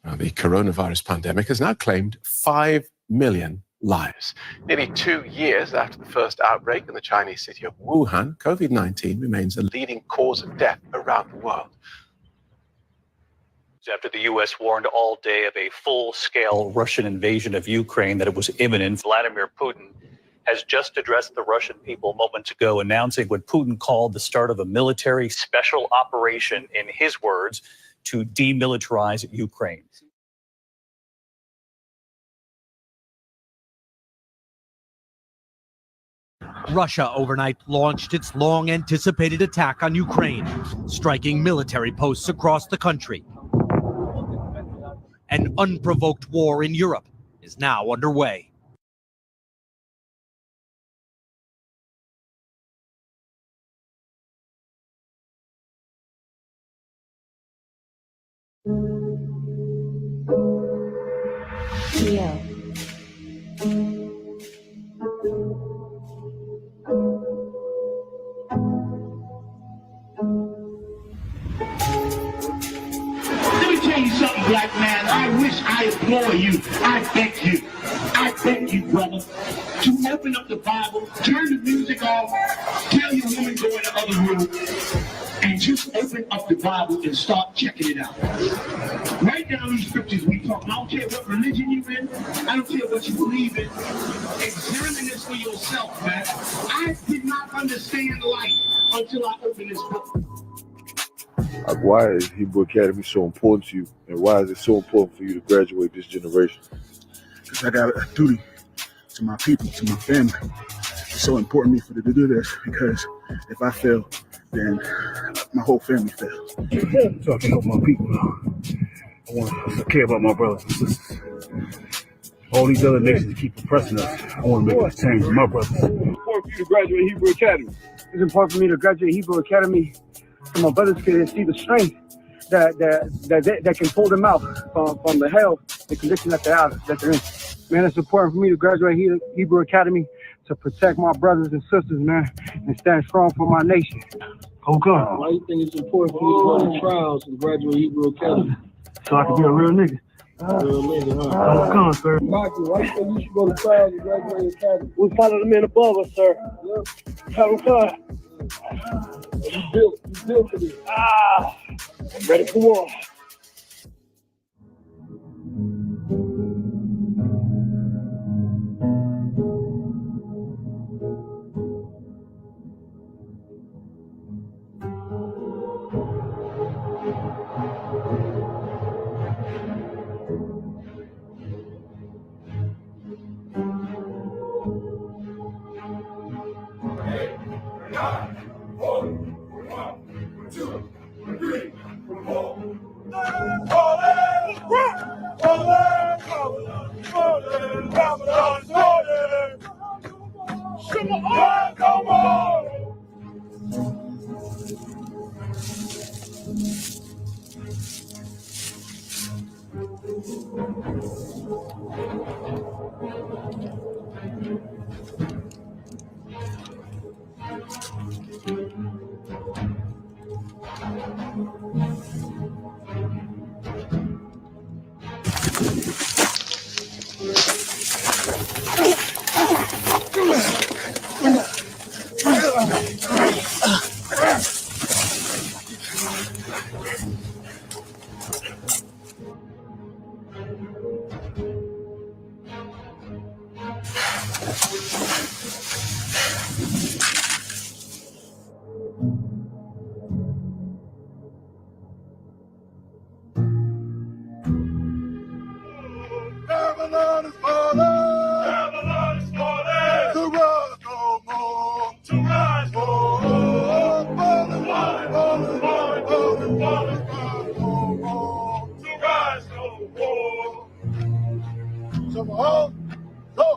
The coronavirus pandemic has now claimed 5 million lives. Nearly 2 years after the first outbreak in the Chinese city of Wuhan, COVID-19 remains a leading cause of death around the world. After the U.S. warned all day of a full-scale Russian invasion of Ukraine, that it was imminent, Vladimir Putin has just addressed the Russian people moments ago, announcing what Putin called the start of a military special operation, in his words, to demilitarize Ukraine. Russia overnight launched its long-anticipated attack on Ukraine, striking military posts across the country. An unprovoked war in Europe is now underway. Black man, I wish, I implore you, I beg you, brother, to open up the Bible, turn the music off, tell your woman go in the other room, and just open up the Bible and start checking it out. Write down these scriptures we talk. I don't care what religion you're in, I don't care what you believe in. Examine this for yourself, man. I did not understand life until I opened this book. Why is Hebrew Academy so important to you, and why is it so important for you to graduate this generation? Because I got a duty to my people, to my family. It's so important to me to do this, because if I fail, then my whole family fails. So I can help my people. I want to care about my brothers and sisters. All these other nations keep oppressing us. I want to make this change for my brothers. It's important for you to graduate Hebrew Academy. It's important for me to graduate Hebrew Academy so my brothers can see the strength that can pull them out from the hell, the condition that they're in. Man, it's important for me to graduate Hebrew Academy to protect my brothers and sisters, man, and stand strong for my nation. Oh God. Why do you think it's important for you to go to trials and graduate Hebrew Academy? So I can be a real nigga. Real nigga, huh? Oh God, sir. Michael, why do you think you should go to trials and graduate Academy? We follow the men above us, sir. Yeah. Oh God. You built for this. I'm ready for war. Babylon is falling. Babylon is falling. To rise no more. To rise no more. Falling, falling, falling, falling, falling, falling, no more. To rise no more. Come on, go.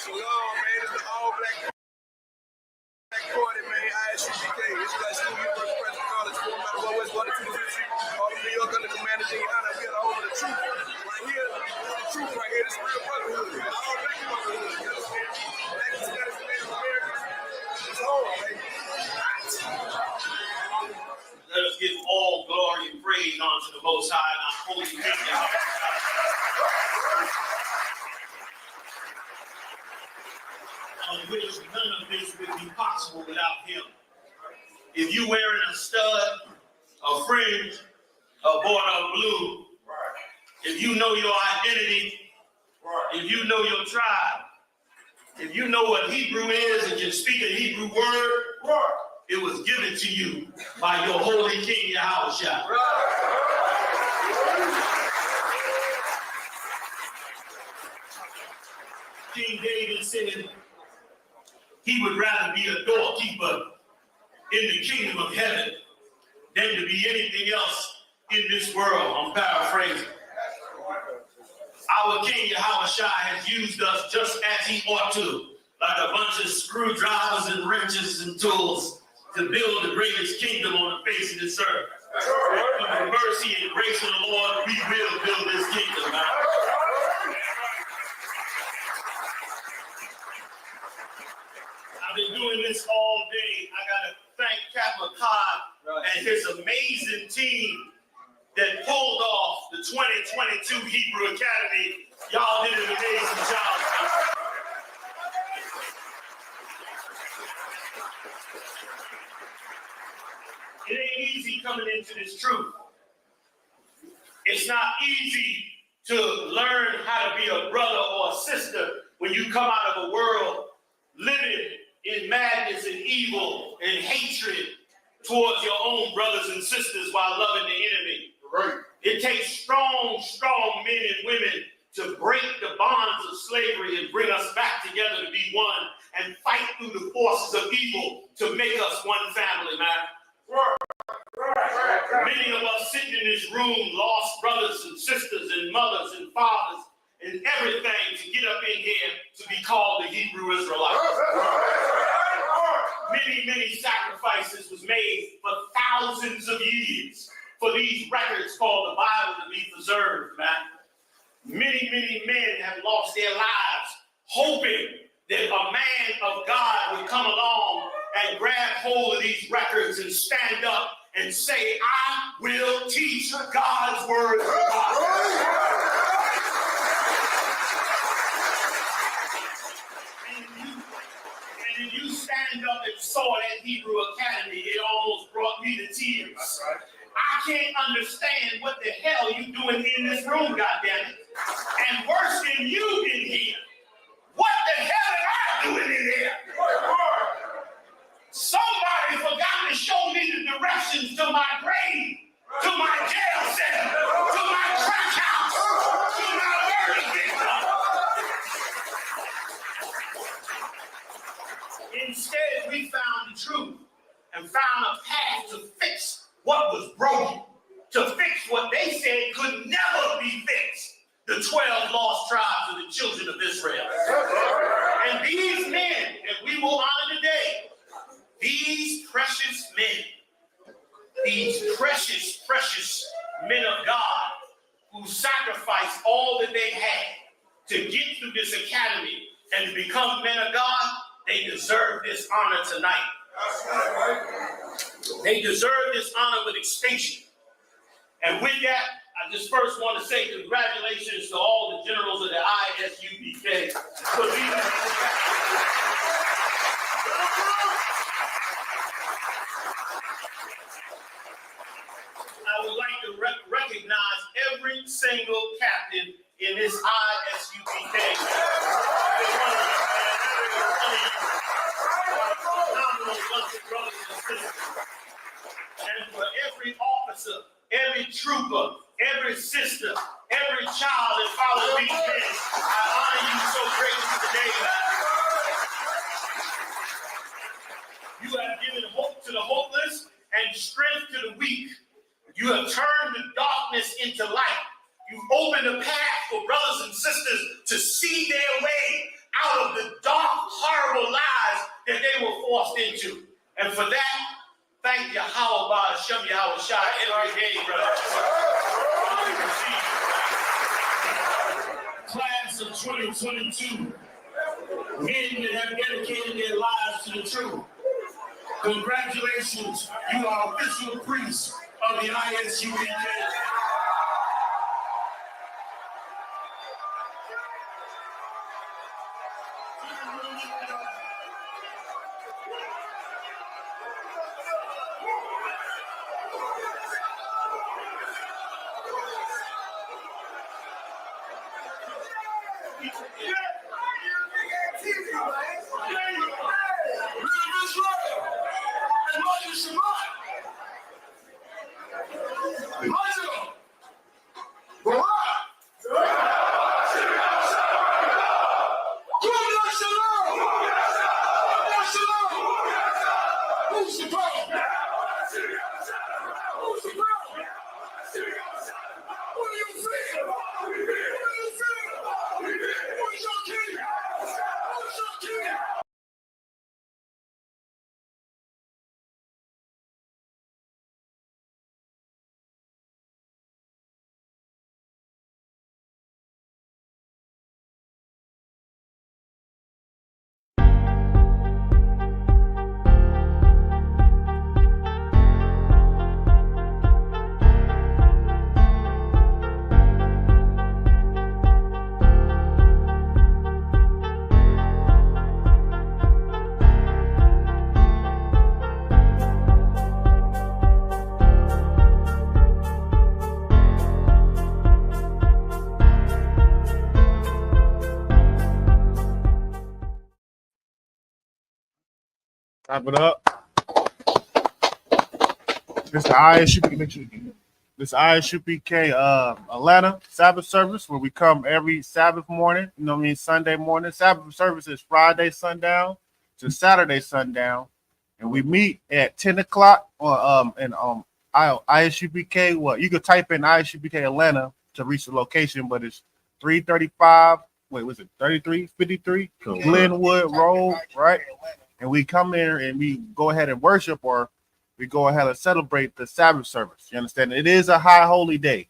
Shalom, man. It's the all black party, man. ISUPK. It's like school university, Preston College, no matter what West Water to the City. All of New York under Commander J. Honor. We are the home of the truth. Right here, this is the truth right here. This is real brotherhood. All black brotherhood. You understand? Black and Scottish Native Americans. It's home, man. Let us give all glory and praise unto the Most High and our holy King. Which none of this would be possible without him. If you wearing a stud, a fringe, a border of blue, if you know your identity, if you know your tribe, if you know what Hebrew is and can speak a Hebrew word, it was given to you by your holy King Yahushua. King David said he would rather be a doorkeeper in the kingdom of heaven than to be anything else in this world. I'm paraphrasing. Our King Yahushua has used us just as he ought to, like a bunch of screwdrivers and wrenches and tools to build the greatest kingdom on the face of this earth. With the mercy and grace of the Lord, we will build this kingdom now. I've been doing this all day. I got to thank Cap McCod and his amazing team that pulled off the 2022 Hebrew Academy. Y'all did an amazing job. It ain't easy coming into this truth. It's not easy to learn how to be a brother or a sister when you come out of a world living in madness and evil and hatred towards your own brothers and sisters while loving the enemy. Right. It takes strong men and women to break the bonds of slavery and bring us back together to be one and fight through the forces of evil to make us one family, man. Many of us sitting in this room lost brothers and sisters and mothers and fathers and everything to get up in here to be called the Hebrew Israelites. Many sacrifices was made for thousands of years for these records called the Bible to be preserved, man. Many, many men have lost their lives hoping that a man of God would come along and grab hold of these records and stand up and say, I will teach God's word to God. And if you stand up and saw that Hebrew Academy, it almost brought me to tears. I can't understand what the hell you doing in this room, goddammit. And worse than you in here. What the hell am I doing in here? Somebody forgot to show me the directions to my grave, to my jail cell, to my crack house, to my murder victim. Instead, we found the truth and found a path to fix what was broken, to fix what they said could never be fixed. The 12 lost tribes of the children of Israel. And these men that we will honor today, these precious men, these precious, precious men of God who sacrificed all that they had to get through this academy and to become men of God, they deserve this honor tonight. They deserve this honor with extinction. And with that, I just first want to say congratulations to all the generals of the ISUPK for leading. I would like to recognize every single captain in this ISUPK. And for every officer, every trooper, every sister, every child that follows these men, I honor you so greatly today. You have given hope to the hopeless and strength to the weak. You have turned the darkness into light. You've opened a path for brothers and sisters to see their way out of the dark, horrible lives that they were forced into. And for that, thank Yahweh Hashem Yahweh Shai every day, brother. Class of 2022, men that have dedicated their lives to the truth. Congratulations, you are official priests of the ISUPK. Wrap it up. This ISUPK Atlanta Sabbath service where we come every Sabbath morning, Sunday morning. Sabbath service is Friday sundown to Saturday sundown. And we meet at 10 o'clock on ISUPK. Well, you could type in ISUPK Atlanta to reach the location, but it's 335. Wait, was it 3353 Glenwood Road, right? And we come in and we go ahead and worship, or we go ahead and celebrate the Sabbath service. You understand? It is a high holy day.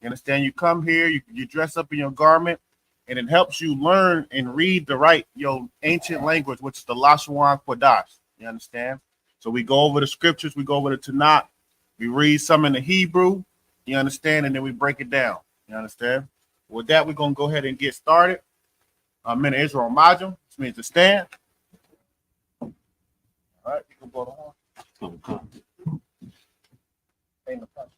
You understand? You come here, you dress up in your garment, and it helps you learn and read the right, your ancient language, which is the Lashawan Kodash. You understand? So we go over the scriptures, we go over the Tanakh, we read some in the Hebrew, you understand, and then we break it down. You understand? With that, we're going to go ahead and get started. I'm in Israel Majum, which means to stand. All right, you can go to one. Ain't no problem.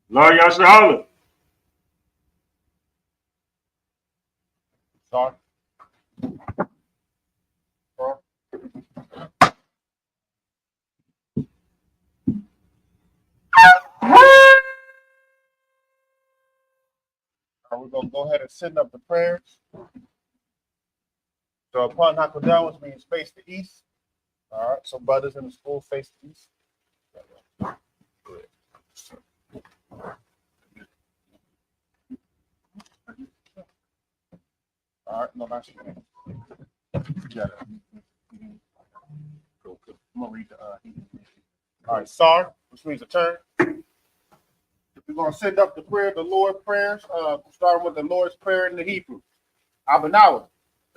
Lord Yashahala. Sorry. We're going to go ahead and send up the prayers. So upon Hakodah, which means face the east. All right, so brothers in the school face the east. All right, no, that's good. Yeah. Cool. I'm going to read the. All right, Sar, which means a turn. We're going to send up the prayer, the Lord prayers, starting with the Lord's Prayer in the Hebrew. Abanawa.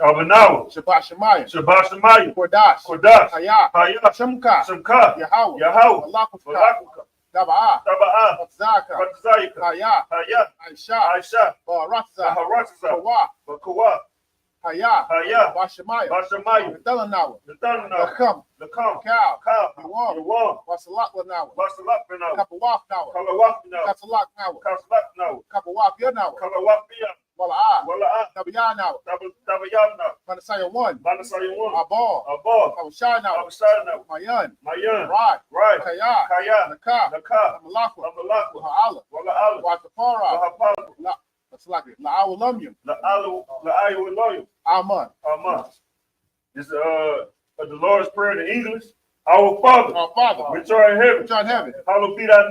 Abanawa. Shabbat Shemayim. Shabbat Shemayim. Kodash. Kodash. Hayah. Hayah. Shemka. Shemka. Yahweh. Yahweh. Malakuka. Daba'ah. Taba'ah. Batzaka. Batzayika. Hayah. Hayah. Aisha. Aisha. Baratza. Baharatza. Kawa. Bakawa. Hayah. Hayah. Bashemayim. Bashemayim. Delanawa. Nathanawa. Lakam. Lakam. Cow. Cow. Yawam. Yawam. Wasalak Wasalak Nawa. Kapawaf Nawa. Kalawaf Nawa. Kasalak Nawa. Kaslak Nawa. Kapawaf Yanawa. Kalawaf Nawa. Wala'ah. Wala'ah. Tabiyah Nawa. Tabayam Nawa. Manasaya 1. Manasaya 1. Abal. Abal. Kawashai Nawa. Kawashai Nawa. Mayan. Mayan. Right. Right. Kaya. Kaya. Nakah. Nakah. Amalakwa. Amalakwa. Waha'ala. Wala'ala. Watapara. Wahapala. That's like it. La'awalumyum. La'ayu Loyum. Aman. Amen. This is the Lord's Prayer in English. Our Father, which art in heaven, hallowed be thy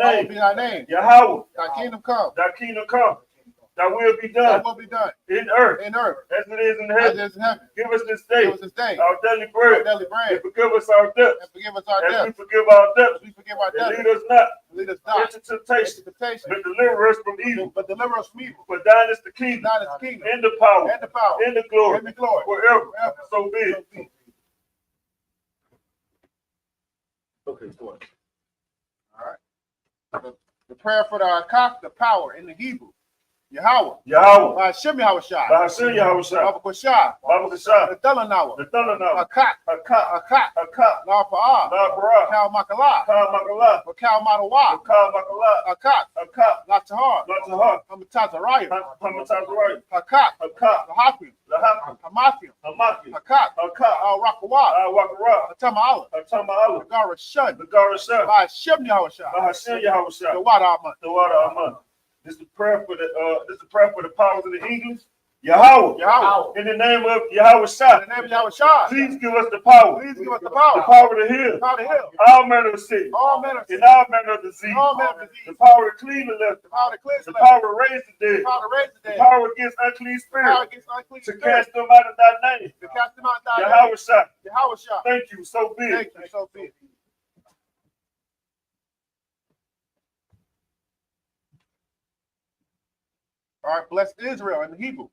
name. Yahweh, Thy kingdom come. thy kingdom come. Thy will be done. In earth. As it is in heaven. Give us this day. Our daily bread. And forgive us our debts. As we forgive our debtors. And lead us not into temptation. But deliver us from evil. For thine is the kingdom. And the power. And the glory. Forever. So be it. Okay, go ahead. All right. The prayer for the Akak, the power in the Hebrew. Yahweh. Yahweh. Hashem Yahushua. Hashem Yahushua. Baba Koshah. Baba Koshah. Nathanawa. Nathanawa. Akak. Akak. Akak. Akak. La Pa'ah. La Parah. Kal Makala. Kal Makala. Kal Madawa. Kal Makala. Akak. Akak. La Tahar. La Tahar. Hamatazaraya. Hamatazaraya. Akak. Akak. Lahapim. Lahapim. Hamathim. Hamathim. Akak. Akak. Al Rakawah. Al Wakara. Atama'ala. Atama'ala. Nagara Shun. Nagara Shun. By Hashem Yahushua. By Hashem Yahushua. The Wada Aman. The Wada Aman. This is the prayer for the powers of the English. Yahweh. In the name of Yahweh Shah. In the name of Yahweh Shah. Please give us the power. Please give us the power. The power to heal. The power to heal. All manner of sin. All manner of sin. And all manner of disease. All manner of disease. The power to clean the leper. The power to cleanse the power to raise the dead. The power to raise the dead. The power against unclean spirits. The power against unclean to spirits. cast them out of thy name. To cast them out of thy Yahweh name. Shah. Yahweh Shah. Thank you. So be it. Thank you. So be it. All right, bless Israel in the Hebrew.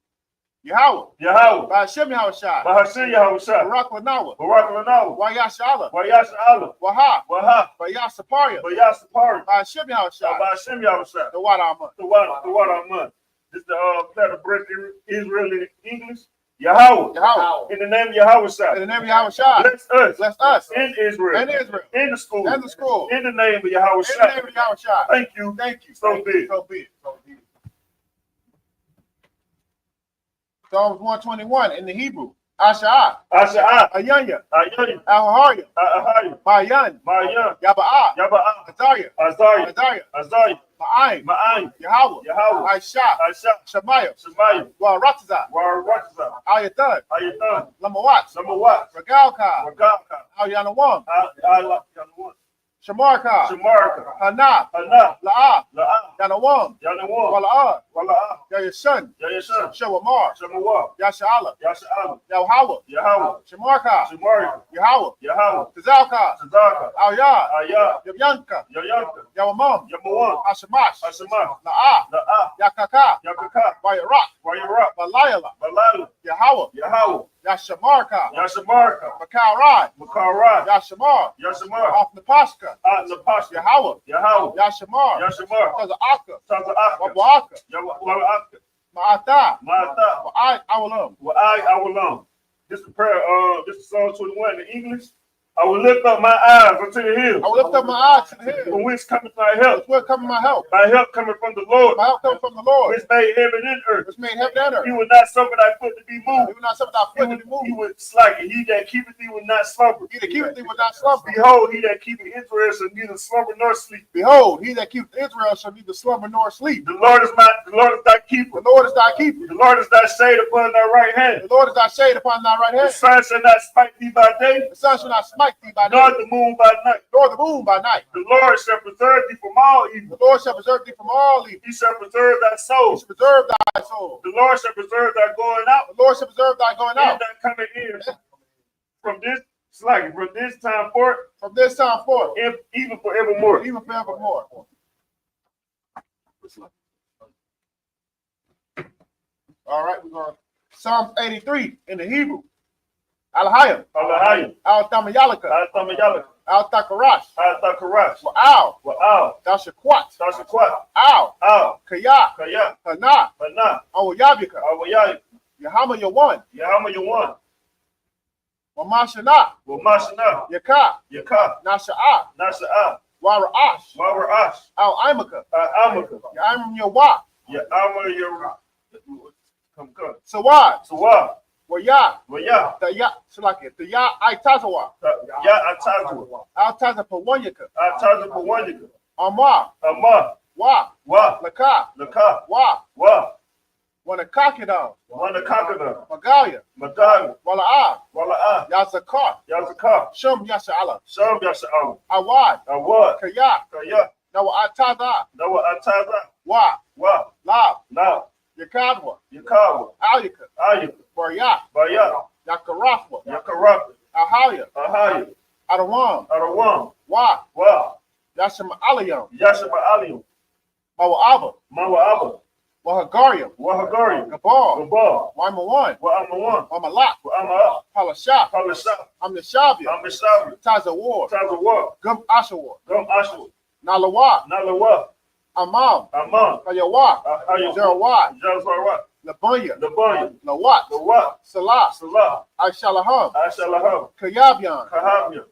Yahweh. Yahweh. By Hashem Yahushua. By Hashem Yahushua. Barak Lanawa. Barak Lanawa. Wayash Allah. Wayash Allah. Waha. Waha. Bayash Saparia. Bayash Saparia. By Hashem Yahushua. By Hashem Yahushua. The Wada Aman. The Wada Aman. This is the prayer to break Israel in English. Yahweh. Yahweh. In the name of Yahweh Shah. In the name of Yahweh Shah. Bless us. In Israel. In Israel. In the school. In the school. In the name of Yahweh Shah. In the name of Yahweh Shah. Thank you. Thank you. So be it. So be it. So be it. Psalms 121 in the Hebrew. Asha'a, Asha'a, Ayanya, Ayani, Ahaya, Ahaya, Mayan, Mayan, Yaba'a, Yaba'a, Azariah, Azariah, Azariah, Azariah, Ma'aim, Ma'an, Yahweh, Yahweh, Aisha, Aisha, Shemaiah, Shemaiah, Waratza, Waratza, Ayatan, Ayatan, Lamawat, Samawat, Regalka, Ragalka, Alyanawam, Al-Yanawam, Shamarka, Shamarka, Hana, Hana, La'a, La'a, Yanawam, Yanawam, Wala'a, Wala'a, Yashan, Yashan, Shawamar, Shamawah, Yasha'ala, Yasha'ala, Yahweh, Yahweh, Shamarka, Shamarka, Yahweh, Yahweh, Tazalka, Tzedakah, Alya, Ayah, Yabyanka, Yayanka, Yawamam, Yamawam, Hashamash, Hashemah, La'a, La'a, Yakaka, Yakaka, Vayarak, Vayarak, Balayala, Balala, Yahweh, Yahweh, Yashamarka, Yashamarka, Makarai, Makarai, Yashamar, Yashamar, off Napashka, Napashka, Yahweh, Yahweh, Yashamar, Yashamar, Tazaka, Taza'aka, Wabwaka, Yawa'aka, Ma'ata, Ma'ata, Awalam. I will long. This is prayer, this is Psalm 21 in English. I will lift up my eyes unto the hills. I will lift up my eyes to the hills. From whence cometh my help? Where cometh my help? My help coming from the Lord. My help comes from the Lord, Which made heaven and earth. which made heaven and earth. He will not suffer thy foot to be moved. He will not suffer thy foot to be He moved. would slacken. He that keepeth thee will not slumber. He that keepeth thee will not slumber. Behold, he that keepeth Israel shall neither slumber nor sleep. Behold, he that keepeth Israel shall neither slumber nor sleep. The Lord is thy keeper. The Lord is thy keeper. The Lord is thy shade upon thy right hand. The Lord is thy shade upon thy right The hand. sun shall not smite thee by day, The sun shall not smite thee by nor day, the moon by night. nor the moon by night. The Lord shall preserve thee from all evil. The Lord shall preserve thee from all evil. He shall preserve thy He soul. shall preserve thy soul. The Lord shall preserve thy going out The Lord shall preserve thy going and out. thy coming in. From this time forth, From this time forth, even forevermore. even forevermore. All right, we're going to Psalms 83 in the Hebrew. Alahayim, Alahayim, Al-Tamayalaka, Al-Tamayalaka, Al-Takarash, Al-Takarash, Wa'al, Wa'al, Tashakwat, Tashakwat, Al, Al, Kaya, Kaya, Hana, Hana, Awayabika, Awayayim, Yahama Yawan, Yahama Yawan, Wamashana, Wamashana, Yaka, Yaka, Nasha'a, Nasha'a, Wara'ash, Wawarash, Al-Imaka, Al-Amaka, Ya'im Yawa, Ya'ama Yawa, come. Sawad, Sawa, Waya, Waya, Taya, Salaki, Taya, Aitazawa, Ya Atazu, Altazapawanyaka, Atazu, Amar, Amma, Wa, Wa, Laka, Laka, Wa, Wa, Wanakakidam, Wanakakana, Magalia, Madal, Wala'a, Wala'a, Yazakar, Yazaka, Shum Yasha'ala, Sham Yasha'am, Awad, Awad, Kaya, Kaya, Nawa Ataza, Nawa Ataza, Wa, Wa, Lab, Na, Yakadwa, Yakawa, Alika, Ayuk, Barya, Baya, Yakarafwa, Yakarab, Ahaya, Ahaya, Adawam, Arawam, Wa, Wa, Yashim Aliyam, Yashima Alium, Mawa'aba, Mawa Abba, Wahagariam, Wahagari, Gabal, Gabal, Waimawan, Wa Amawan, Wamalak, Wa Ama, Palashah, Palisha, Amnishavia, Amishavi, Tazawar, Tazawa, Gum Ashawar, Gum Ashwa, Nalawa, Nalawa, Amam, Amam, Kayawa, Zerawat, Jazwarat, Labanya, Labanya, Lawat, Lawat, Salah, Salah, Aishalaham, Ashalaham, Kayabyan, Kahamya,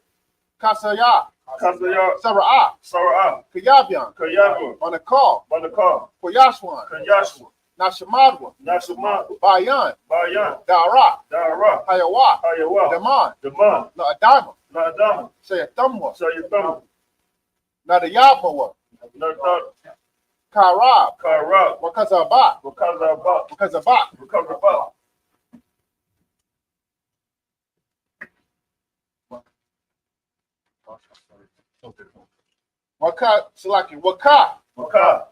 Kasaya, Kasaya, Sara'ah, Sara'ah, Kayabyan, Kayabu, on the call, Banakar, Koyashwan, Kanyashwa, Nashamadwa, Nashima, Bayan, Bayan, Dara, Dara, Hayawa, Hayawa, Daman, Daman, Adama, Nadama, Sayatamwa, Sayatama, Nadayabawa, Nadat, Karab, Karab, Wakazabat, Wakazabat, Wakazabat, Wakazabat, Waka, Salaki, Waka, Waka,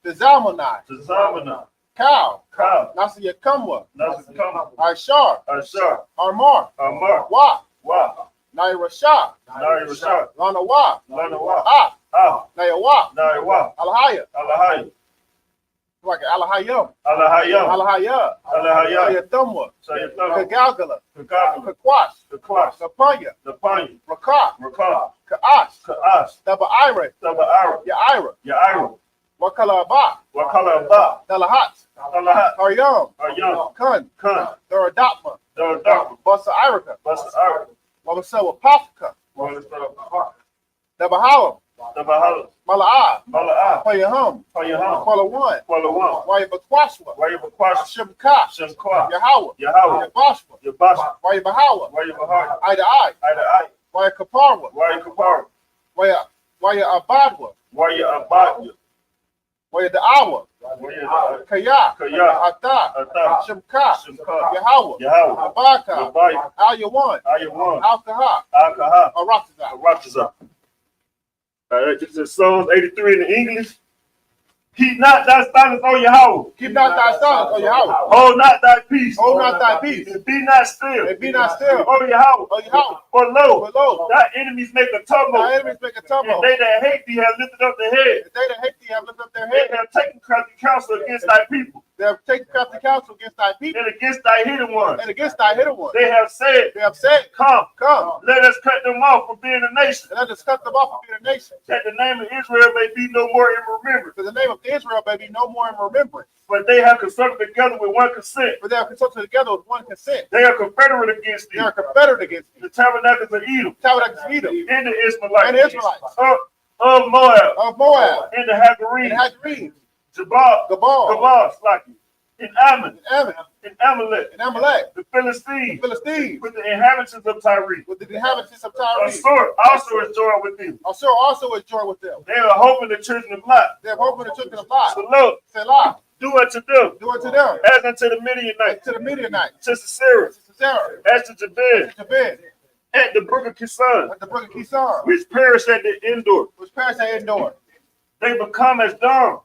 Tizamanai, Tazamana, Cow, Ka, Nasiyakamwa, Nazikama, Aishar, Ashar, Armar, Amar, Wa, Wa, Nairashah, Nari Rashad, Lana Wa, Lanawa, Ah, Ah, Nayawa, Naiwa, Alahaya, Alahai, like Alahayam, Alahayam, Alahaya, Alahaya, Sayatumwa, Sayatama, Kagalgala, Kagama, Kakwash, the class, Kapanya, the Pani, Rakah, Rakah, Kaash, Ka'as, Daba Ire, Taba Ara, Yaira, Yaira, Wakalaba, Wakala Ba, Dalahat, Alahat, Haryam, Ayam, Kun, Kun, Duradapma, Daradaka, Basa Irika, Bas Ara, Wamasawa Pafka, Walistar, Daba Hawam, The Bahalas. Mala'a. Mala'a. Payahum. Payahum. Palawan. Palawan. Wayabakwashwa. Wayabakwasha. Shimka. Shemkwa. Yahweh. Yahweh. Yabashwa. Yabasha. Wayabahawa. Wayabahar. Ida Ai. Ida Ai. Wayakaparwa. Wayakapar. Wayabadwa. Wayabadya. Wayadaawa. Kaya. Kaya. Ata. Ata. Shimka. Shemka. Yahweh. Yahweh. Abaka. Abaya. Al-Yawan. Ayawan. Al-Kaha. Akaha. Arachazah. Rachaza. All right, this is Psalms 83 in the English. Keep not thy silence, O Yahweh. Keep not thy silence, O Yahweh. Hold not thy peace. Hold not thy peace. And be not still. And be not still. O Yahweh. O Yahweh. For lo, For lo, thy enemies make a tumult. thy enemies make a And tumult. they that hate thee have lifted up their head. And they that hate thee have lifted up their They head. have taken crafty counsel against thy people. They have taken crafty counsel against thy people And against thy hidden ones. and against thy hidden ones. They have said, They have said, Come, come, let us cut them off from being a nation, and let us cut them off from being a nation. that the name of Israel may be no more in remembrance. For the name of Israel may be no more in remembrance. But they have consulted together with one consent. For they have consulted together with one consent. They are confederate against They thee. are confederate against thee. The tabernacles of Edom, Tabernacles of Edom, and the Ishmaelites, and the Israelites, of Moab, of Moab, and the and Hagarenes, Hagarenes, Jabal, Gabal, and Ammon, and Ammon, and Amalek, and Amalek, the Philistines, the Philistines, with the inhabitants of Tyre. with the inhabitants of Tyre. Assur also is joined with them. Assur also is joined with them. They are hoping the children of Lot. They have opened the children of Lot. So look, Selah, do unto them do unto them, as unto the Midianites, to the Midianites, to Sisera, to Sarah, as to Jabez, to Jabez, at the brook of Kison, at the brook of Kison, which perished at the Endor. which perished at Endor. They become as dung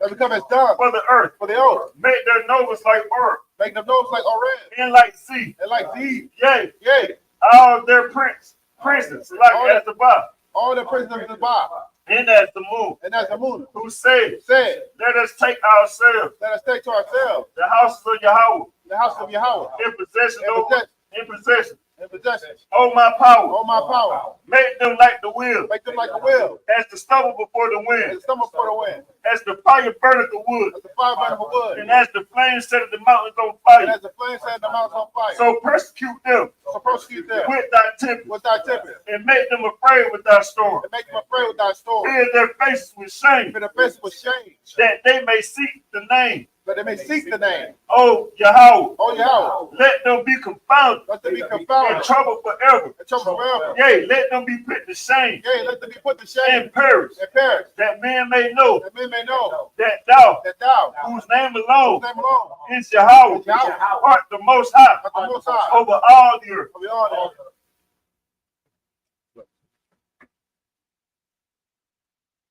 They become as dung for the earth. for the earth. Make their noses like earth, Make them nose like Oreb, and like sea. and like thee. Yea, Yea, all their princes, like as the bar, all the prisoners of the Ba, and as the moon, and as the moon who said, said, let us take ourselves let us take to ourselves the houses of Yahweh the house of Yahweh in possession, in possession, in possession. in possession. Oh my power, Oh my power, make them like the wheel, make them like a wheel, as the stubble before the and wind, stumble for the wind, as the fire burneth the wood, as the fire burn of wood, and as the flames set the mountains on and fire. as the flames set the mountains on fire. So persecute them So prosecute them with thy temper, with thy tempest, and make them afraid with thy storm. and make them afraid with thy storm. Fill their faces with shame, For the face with shame, that they may seek the name. that they may seek the name. Oh Yahweh, Oh Yahweh, let them be confounded let them be and confounded, troubled forever. and troubled forever. Yea, let them be put to shame Yea, let them be put to shame and perish, and perish, that men may know that men may know that thou, that thou, whose name alone whose name alone, is Yahweh, is Yahweh, art the most high art the Most High, over all the earth. of all the earth.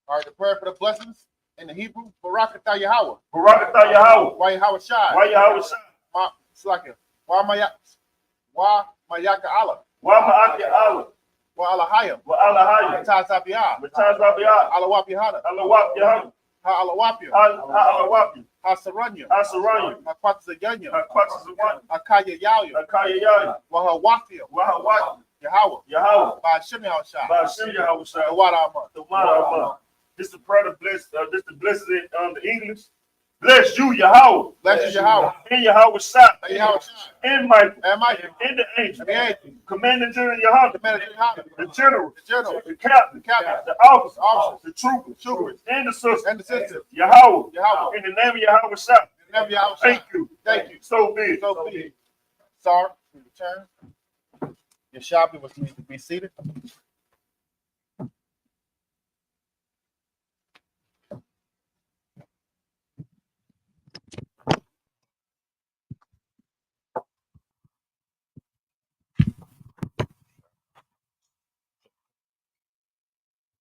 All right, the prayer for the blessings in the Hebrew, Barakatah Yahweh. Barakatah Yahweh. Why Yahweh Shai? Why Yahweh Shai? Slakia. Why Mayaka Allah? Why Ma'aki Allah? Why Allahayim? Why Allahayim? Tazabiyah. Matazabiyah. Alawapihana. Alawap Yahweh. Ha Alawapia. Alawap. Ha Saranya. Asaranya. Ha Kwatazaganya. Akwatzazwan. Ha Kaya Yaya. Akaya Yahweh. Why Hawafia. Wahawat. Yahweh. Yahweh. By Shemi Shai. By Shem Yahweh Shai. The Wada Amon. The Wada. This is the prayer to bless. This the blessing in the English. Bless you, Yahweh. Bless you, Yahweh. In Yahweh Shai. And Yahweh Shai. In Michael. And Michael. In the angel. The angel. Commanding General Yahweh. Commander Yahweh. The general. The general. The captain. The captain. The officer. Officers. The troopers. Troopers. And the sisters. And the sisters. Yahweh. Yahweh. In the name of Yahweh Shai. In the name of Yahweh Shai. Thank you. Thank you. So be it. So be it. Sorry, return. Your shopping was need to be seated.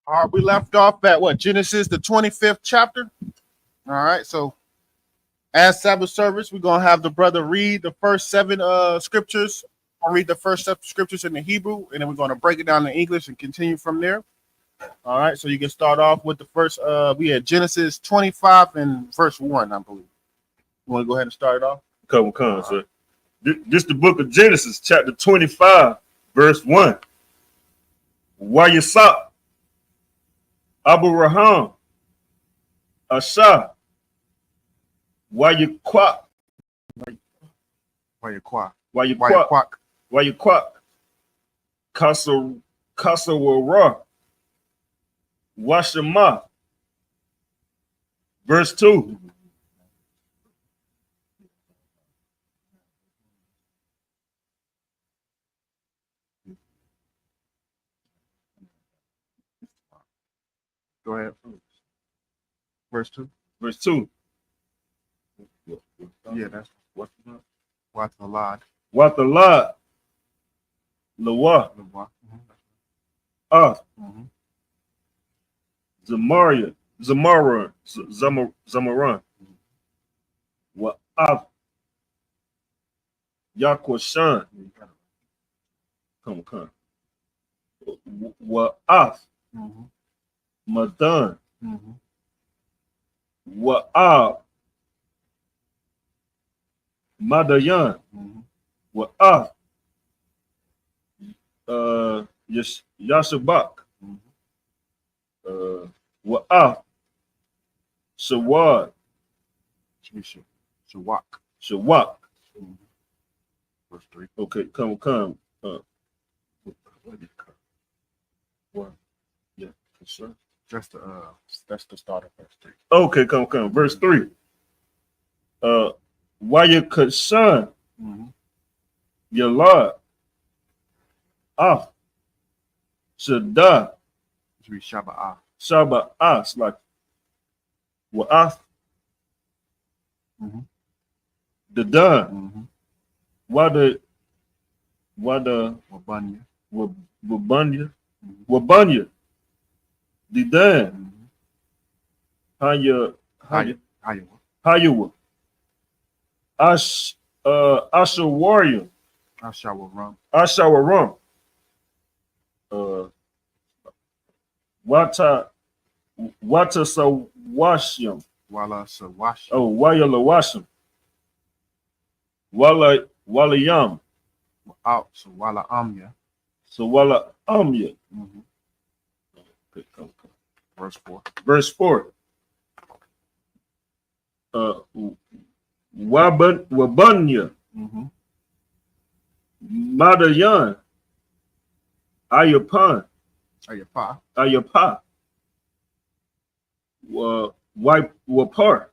All right, we left off at what? Genesis, the 25th chapter. All right, so as Sabbath service, we're gonna have the brother read the first 7 scriptures. I'll read the first 7 scriptures in the Hebrew, and then we're gonna break it down in English and continue from there. All right, so you can start off with the first. We had Genesis 25 and verse 1, I believe. You want to go ahead and start it off? Come, sir. This the book of Genesis, chapter 25, verse 1. Wayasap, Abraham, Asha, Wayaquak, Kasawara, Wash your mouth. Verse 2. Go ahead. Verse 2. Verse 2. Yeah, that's what the Lord. What the Lord. Lawa. Zamaria. Zamaran. What up? Yakwashan. Come. What up? Madan. What up? Madayan. What up? Yashabak. What up? Shawad. Shawak. Verse 3. Okay, come. What? Yeah, sure. That's the start of verse 3. Okay, come. Verse 3. Why you could son your Lord off should die. Should be Shabbat. Shabbat like what off the done. Why the Wabunya. The done. How you Asha warrior. Ashawaram. Wata Sawashim. Wala Sawash. Oh, Waya Lawashim. Wala Yam. Out. So Wala Amya. So Wala Amya. Verse 4. Wabunya. Madayan. Ayapan. Ayapa. Wapar.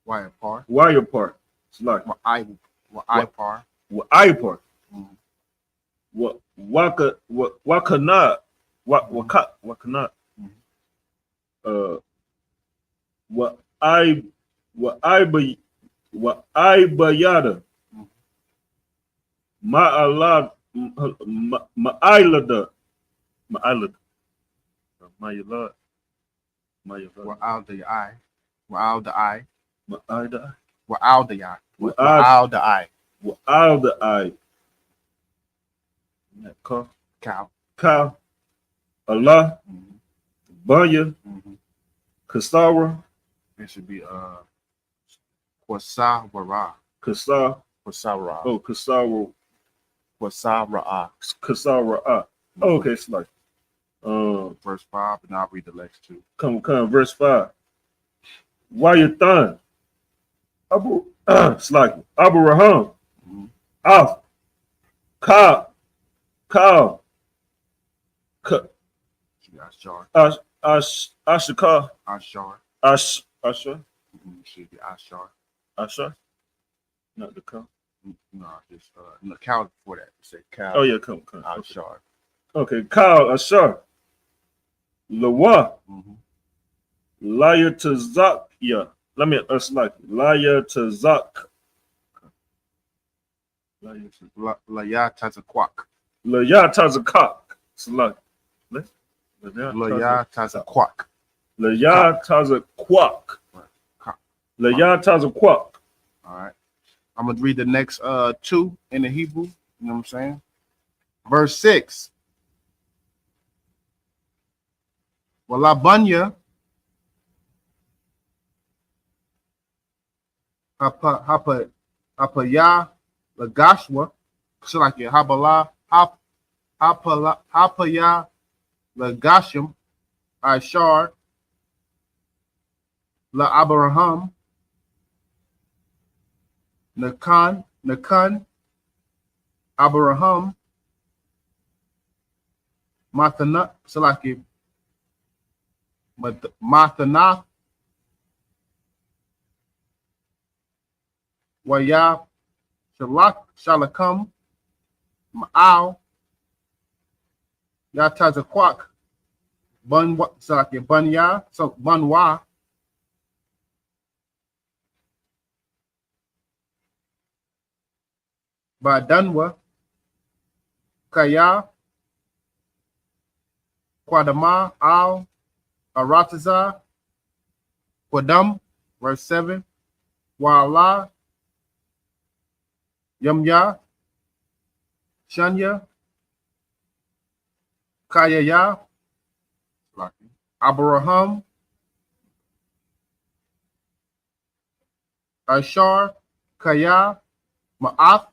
Wayapar. It's like Ayapar. Ayapar. Wakanat. Wakanat. Wa'aybayada. Ma'ilada. Cow. Allah. Banya. Kasara. It should be Kwasawara. Kasara. Kwasara. Oh, Kasara. Kwasara. Kasara. Oh, okay, it's like verse 5, and I'll read the next 2. Come, verse 5. Why you thon? It's like Abu Raham. Af. Ka. Ashaka. Ashar. Should be Ashar. Ashar. Not the cow. No, just the cow before that. Say cow. Oh yeah, come. Ashar. Okay, cow Ashar. Lawa. Liar to Zak. Yeah. Let me like liar to Zak. Layatazakwak. Layatazakak. It's like Layatazakwak. Layatazakwak. Layatazakwak. All right. I'm going to read the next 2 in the Hebrew. You know what I'm saying? Verse 6. Walabanya Hapaya Lagashwa. So like it. Habala Hapaya Lagashim Ashar La Abraham Nakan Abraham Mathana Salaki Mathanath, Waya, Shalakam, Ma'al, Yatazaquak, Bunya, so Bunwa, Badanwa, Kaya, Quadama, Al, Arataza, Quadam, verse 7, Wa'ala, Yamya, Shanya, Kayaya, Abraham, Ashar, Kaya, Ma'ath,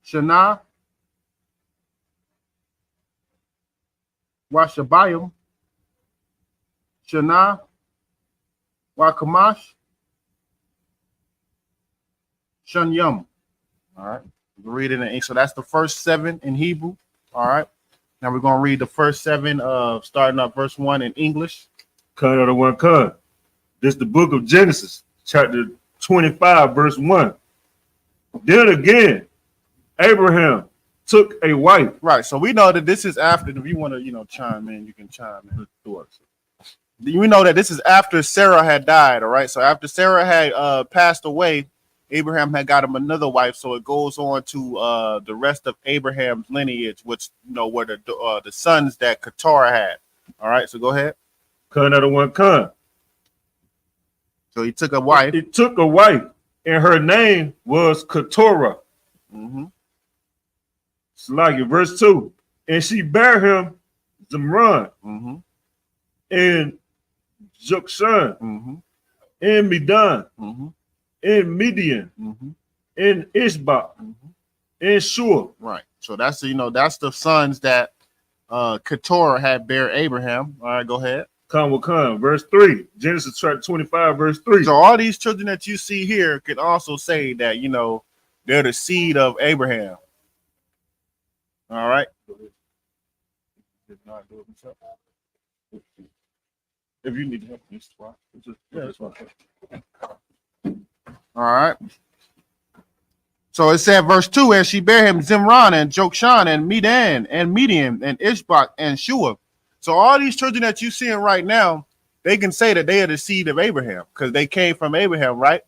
Shana, Washabayim, Shana, Wakamash, Shanyam. All right. We'll read it in English. So that's the first 7 in Hebrew. All right. Now we're going to read the first 7 starting up verse 1 in English. Cut out of one cut. This is the book of Genesis, chapter 25, verse 1. Then again, Abraham took a wife. Right. So we know that this is after, if you want to, chime in, you can chime in. We know that this is after Sarah had died. All right. So after Sarah had passed away, Abraham had got him another wife. So it goes on to the rest of Abraham's lineage, which, were the sons that Keturah had. All right. So go ahead. Cut out of one cut. So he took a wife. He took a wife, and her name was Keturah. Mm-hmm. It's like it, verse 2. And she bare him Zimran, mm-hmm. and Jokshan, mm-hmm. and Medan, mm-hmm. and Midian, mm-hmm. and Ishbak, mm-hmm. and Shua. Right. So that's the sons that Keturah had bear Abraham. All right, go ahead. Come, verse 3. Genesis chapter 25, verse 3. So all these children that you see here can also say that, they're the seed of Abraham. All right. If you need help, all right. So it said, verse 2, and she bare him Zimran and Jokshan and Medan and Median and Ishbak and Shua. So all these children that you're seeing right now, they can say that they are the seed of Abraham because they came from Abraham, right?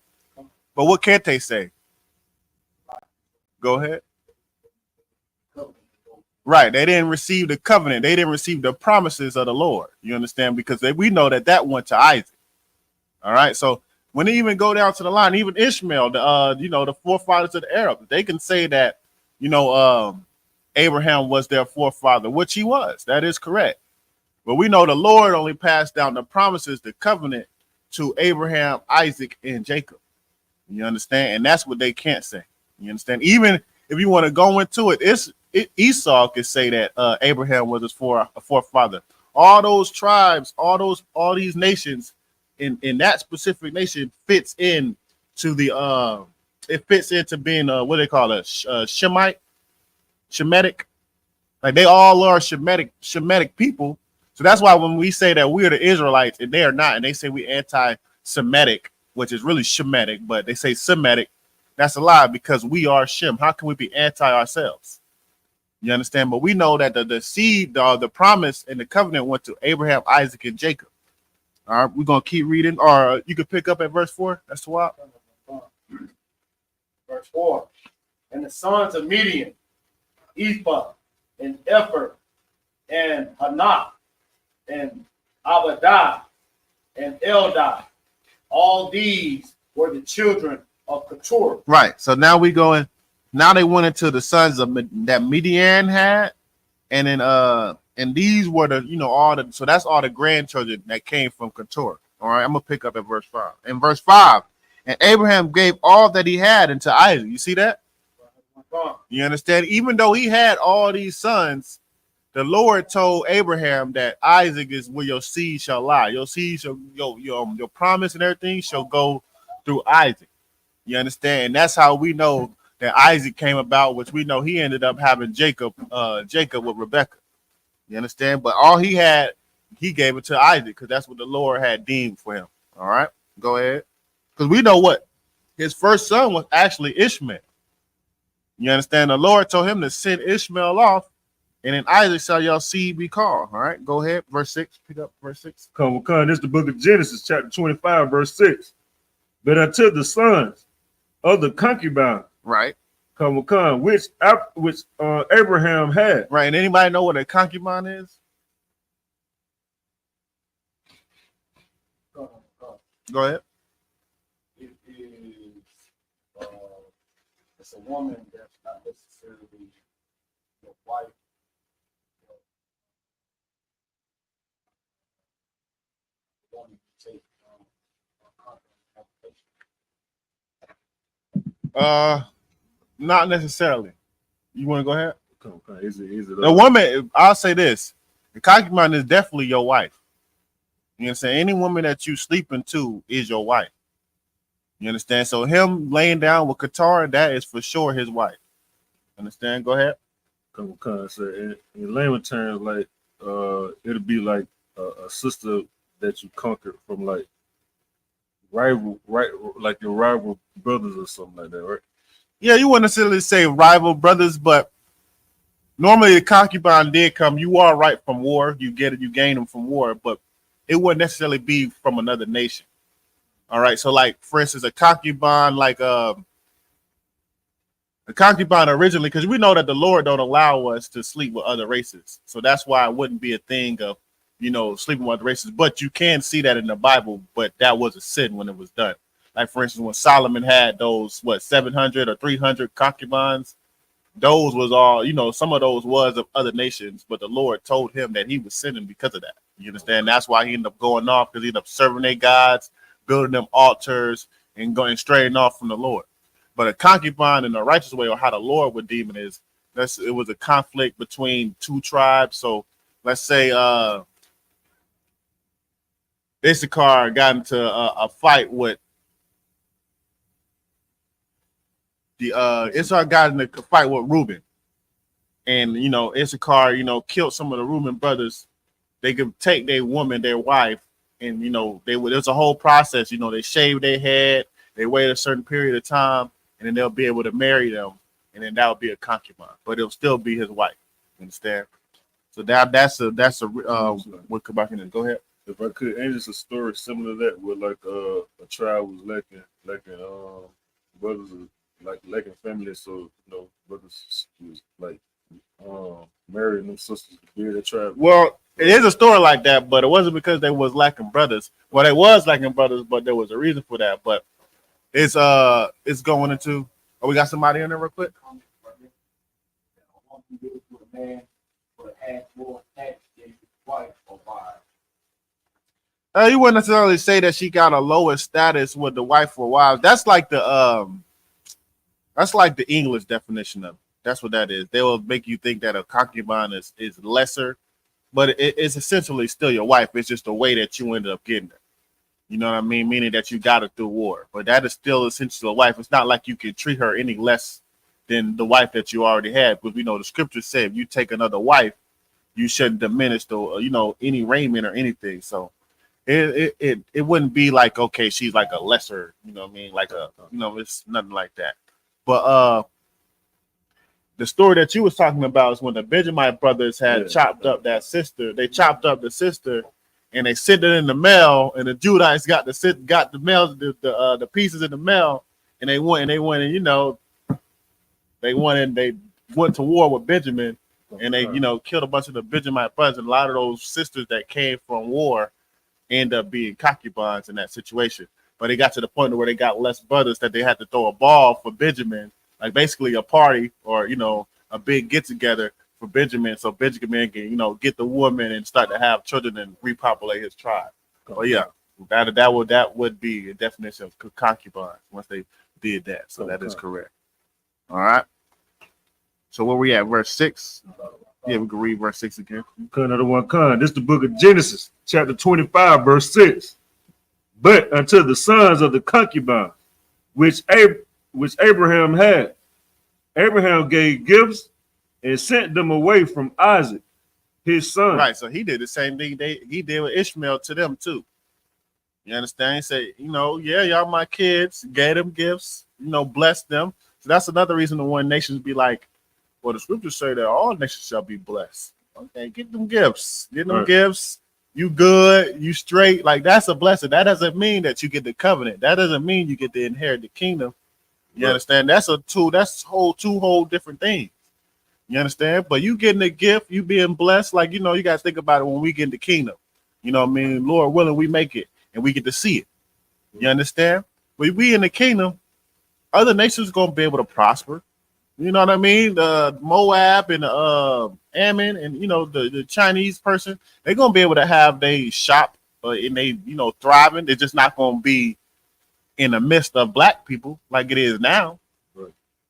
But what can't they say? Go ahead. Right. They didn't receive the covenant. They didn't receive the promises of the Lord. You understand? Because we know that went to Isaac. All right. So when they even go down to the line, even Ishmael, the forefathers of the Arabs, they can say that, Abraham was their forefather, which he was. That is correct. But we know the Lord only passed down the promises, the covenant to Abraham, Isaac, and Jacob. You understand? And that's what they can't say. You understand? Even if you want to go into it, Esau could say that Abraham was his forefather. All those tribes, all these nations in that specific nation fits in to the it fits into being what they call a Shemitic. Like they all are Shemitic people. So that's why when we say that we're the Israelites and they are not, and they say we anti-Semitic, which is really Shemitic, but they say Semitic, that's a lie because we are Shem. How can we be anti ourselves? You understand? But we know that the seed, the promise and the covenant went to Abraham, Isaac, and Jacob. All right, we're going to keep reading, or you can pick up at verse 4. That's what. Verse 4. And the sons of Midian, Ephah, and Epher, and Hanah, and Abadah, and Eldad. All these were the children of Keturah. Right. So now we going. Now they went into the sons of that Midian had, and then and these were the so that's all the grandchildren that came from Keturah. All right, I'm gonna pick up at verse 5. In verse 5, and Abraham gave all that he had unto Isaac. You see that? You understand? Even though he had all these sons, the Lord told Abraham that Isaac is where your seed shall lie. Your seed shall your promise and everything shall go through Isaac. You understand? And that's how we know that Isaac came about, which we know he ended up having Jacob with Rebekah. You understand? But all he had he gave it to Isaac because that's what the Lord had deemed for him. All right, go ahead. Because we know what his first son was actually Ishmael. You understand? The Lord told him to send Ishmael off, and then Isaac shall your seed be called. All right, go ahead. Verse 6. Pick up verse 6. Come, this is the book of Genesis, chapter 25, verse 6. But unto the sons of the concubine, right, come, which Abraham had. Right, and anybody know what a concubine is? Go ahead. It is it's a woman that's not necessarily your wife. Not necessarily. You want to go ahead? Come, is it the woman? I'll say this: the concubine is definitely your wife. You understand? Any woman that you sleeping to is your wife. You understand? So him laying down with Qatar, that is for sure his wife. Understand? Go ahead. Come, so in layman terms, like it'll be like a sister that you conquered from like rival, right? Like your rival brothers or something like that, right? Yeah, you wouldn't necessarily say rival brothers, but normally the concubine did come. You are right from war. You get it. You gain them from war, but it wouldn't necessarily be from another nation. All right. So, like for instance, a concubine, like a concubine originally, because we know that the Lord don't allow us to sleep with other races, so that's why it wouldn't be a thing of sleeping with other races. But you can see that in the Bible. But that was a sin when it was done. Like for instance, when Solomon had those 700 or 300 concubines, those was all some of those was of other nations, but the Lord told him that he was sinning because of that. You understand? That's why he ended up going off, because he ended up serving their gods, building them altars, and going straying off from the Lord. But a concubine in the righteous way, or how the Lord would deem it, is it was a conflict between two tribes. So let's say Issachar got into a fight with Issachar got in a fight with Reuben, and Issachar killed some of the Reuben brothers. They could take their woman, their wife, and there's a whole process. They shave their head, they wait a certain period of time, and then they'll be able to marry them, and then that would be a concubine, but it'll still be his wife. You understand? So that's a what Kabaki. Go ahead. If I could, and just a story similar to that, where like a tribe was lacking brothers, like lacking family, so brothers was like marrying them sisters to build their tribe. Well, it is a story like that, but it wasn't because they was lacking brothers. Well, they was lacking brothers, but there was a reason for that. But it's going into. Oh, we got somebody in there real quick. You wouldn't necessarily say that she got a lower status with the wife or wives. That's like the English definition of it. That's what that is. They will make you think that a concubine is lesser, but it's essentially still your wife. It's just the way that you ended up getting it. You know what I mean? Meaning that you got it through war, but that is still essentially a wife. It's not like you can treat her any less than the wife that you already had, because we know the scripture said if you take another wife, you shouldn't diminish the any raiment or anything. So it wouldn't be like, okay, she's like a lesser, what I mean, like it's nothing like that. But the story that you was talking about is when the Benjamite brothers had chopped up that sister. They chopped up the sister and they sent it in the mail, and the Judites got the mail, the pieces in the mail, and they went and they went to war with Benjamin, and they killed a bunch of the Benjamite brothers, and a lot of those sisters that came from war end up being concubines in that situation. But it got to the point where they got less brothers that they had to throw a ball for Benjamin, like basically a party or a big get together for Benjamin, so Benjamin can get the woman and start to have children and repopulate his tribe. But yeah, that would be a definition of concubine once they did that. So that is correct. All right. So where we at? Verse 6. Yeah, we can read verse 6 again. Another one. This is the book of Genesis, chapter 25, verse 6. But unto the sons of the concubine, which Abraham had, Abraham gave gifts and sent them away from Isaac, his son. Right. So he did the same thing he did with Ishmael to them too. You understand? He said, yeah, y'all my kids, gave them gifts, blessed them. So that's another reason the one nations be like, well, the scriptures say that all nations shall be blessed. Okay, get them gifts. Get them gifts. You good, you straight. Like, that's a blessing. That doesn't mean that you get the covenant. That doesn't mean you get to inherit the kingdom. You understand? That's two whole different things. You understand? But you getting a gift, you being blessed, like, you got to think about it when we get in the kingdom. You know what I mean? Lord willing, we make it and we get to see it. You understand? But we in the kingdom, other nations going to be able to prosper. You know what I mean? The Moab and Ammon and, the Chinese person, they're going to be able to have their shop and they, thriving. They're just not going to be in the midst of black people like it is now.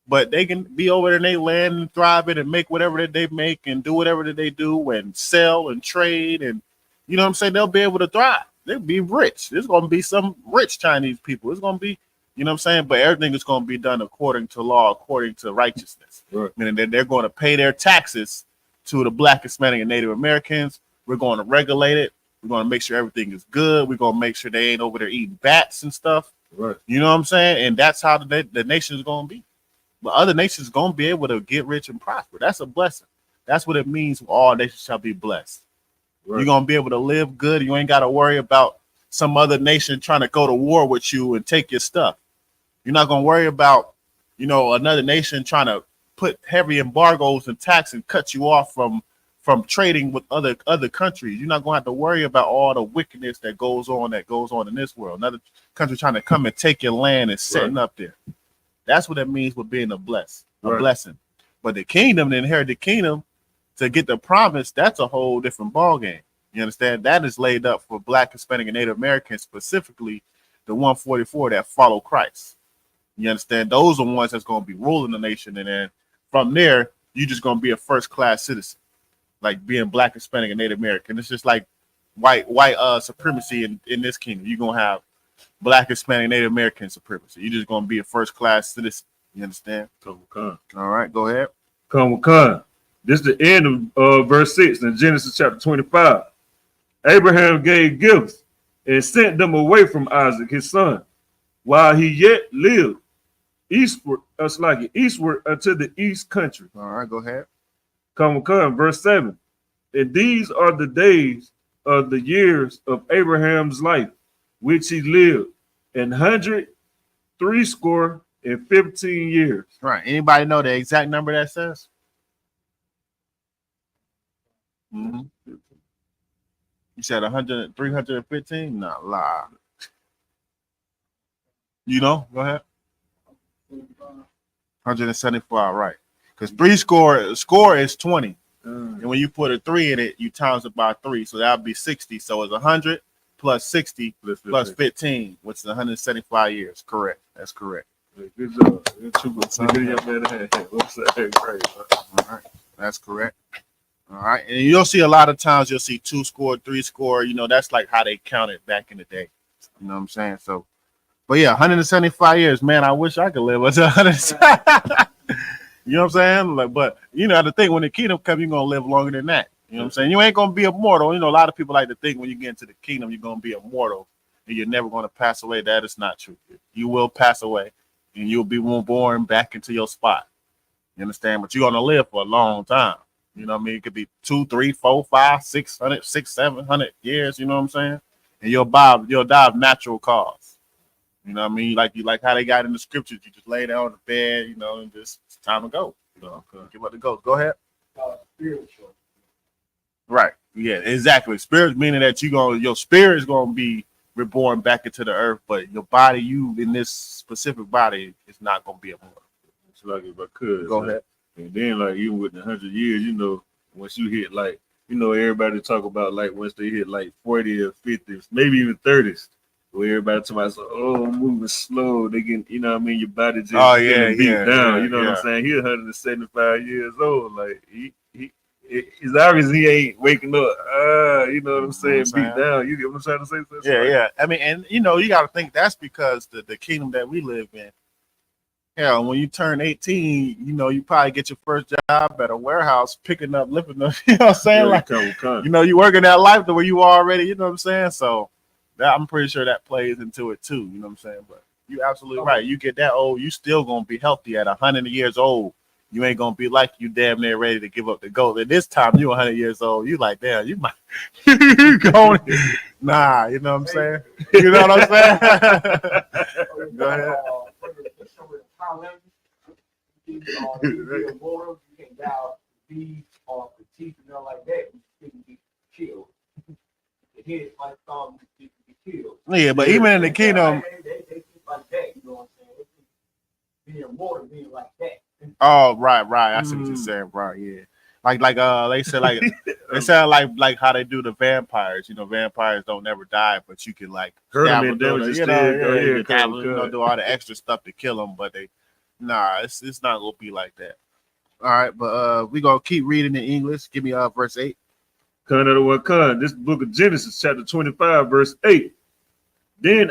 But they can be over there in their land and thriving and make whatever that they make and do whatever that they do and sell and trade. And, you know what I'm saying? They'll be able to thrive. They'll be rich. There's going to be some rich Chinese people. It's going to be, you know what I'm saying? But everything is going to be done according to law, according to righteousness. Meaning that they're going to pay their taxes to the Black, Hispanic, and Native Americans. We're going to regulate it. We're going to make sure everything is good. We're going to make sure they ain't over there eating bats and stuff. You know what I'm saying? And that's how the nation is going to be. But other nations going to be able to get rich and prosper. That's a blessing. That's what it means. All nations shall be blessed. You're going to be able to live good. You ain't got to worry about some other nation trying to go to war with you and take your stuff. You're not going to worry about, another nation trying to put heavy embargoes and tax and cut you off from trading with other countries. You're not going to have to worry about all the wickedness that goes on in this world. Another country trying to come and take your land and setting up there. That's what it means with being a blessing. But the kingdom, to inherit the kingdom, to get the promise, that's a whole different ballgame. You understand? That is laid up for Black, Hispanic, and Native Americans, specifically the 144 that follow Christ. You understand? Those are the ones that's going to be ruling the nation. And then from there, you're just going to be a first-class citizen, like being Black, Hispanic, and Native American. It's just like white supremacy in this kingdom. You're going to have Black, Hispanic, Native American supremacy. You're just going to be a first-class citizen. You understand? Come on. All right, go ahead. Come on. This is the end of verse 6 in Genesis chapter 25. Abraham gave gifts and sent them away from Isaac, his son, while he yet lived eastward unto the east country. All right, go ahead. Come on. Verse 7. And these are the days of the years of Abraham's life, which he lived 163 years. Right. Anybody know the exact number that says? You said 315? No, lie. Go ahead. 174, right. Because score is 20. And when you put a 3 in it, you times it by 3. So that would be 60. So it's 100 plus 60 plus 15, which is 175 years. Correct. That's correct. Good job. All right. That's correct. All right. And you'll see a lot of times you'll see 2 score, 3 score. That's like how they counted back in the day. You know what I'm saying? So, but yeah, 175 years, man. I wish I could live until 100. You know what I'm saying? Like, but the thing, when the kingdom comes, you're gonna live longer than that. You know what I'm saying? You ain't gonna be immortal. A lot of people like to think when you get into the kingdom, you're gonna be immortal and you're never gonna pass away. That is not true. You will pass away and you'll be born back into your spot. You understand? But you're gonna live for a long time. You know what I mean? It could be 2, 3, 4, 5, 600, 700 years. You know what I'm saying? And you'll die of natural cause. You know what I mean? Like how they got in the scriptures. You just lay down on the bed, and just it's time to go. Give up the ghost. Go ahead. Spiritual. Right. Yeah, exactly. Spirit meaning that your spirit is gonna be reborn back into the earth, but your body, you in this specific body, is not gonna be immortal. It's like if I could. Go ahead. And then even with the 100 years, once you hit everybody talk about once they hit 40 or 50, maybe even 30s. Where everybody talking about, I'm moving slow. They get, your body just beat down. What I'm saying? He's 175 years old. It's obvious he ain't waking up. You know what I'm saying? Beat down. You get what I'm trying to say? Yeah. I mean, and you got to think that's because the kingdom that we live in, Hell, when you turn 18, you know, you probably get your first job at a warehouse, picking up, lifting up. You know what I'm saying? Like, you know, you working that life the way you are already. You know what I'm saying? So that I'm pretty sure that plays into it too. You know what I'm saying? But you're absolutely right. You get that old, you still gonna be healthy at 100 years old. You ain't gonna be like you damn near ready to give up the ghost. At this time, you 100 years old. You like, damn, you might going. Nah, you know what I'm saying? You know what I'm saying? Go ahead. You can't dial the off the teeth and all like that. You can be killed. The head like you can be killed. Yeah, but even in the kingdom, they like that. You know what I'm saying? Being more than being like that. oh, right. I see what you're saying, right? Yeah, like they said, like they sound like how they do the vampires. You know, vampires don't never die, but you can like hurt stab them, them, damage you know, you do all the extra stuff to kill them. But it's not gonna be like that. All right, but we gonna keep reading in English. Give me verse 8. This book of Genesis, chapter 25, verse 8. Then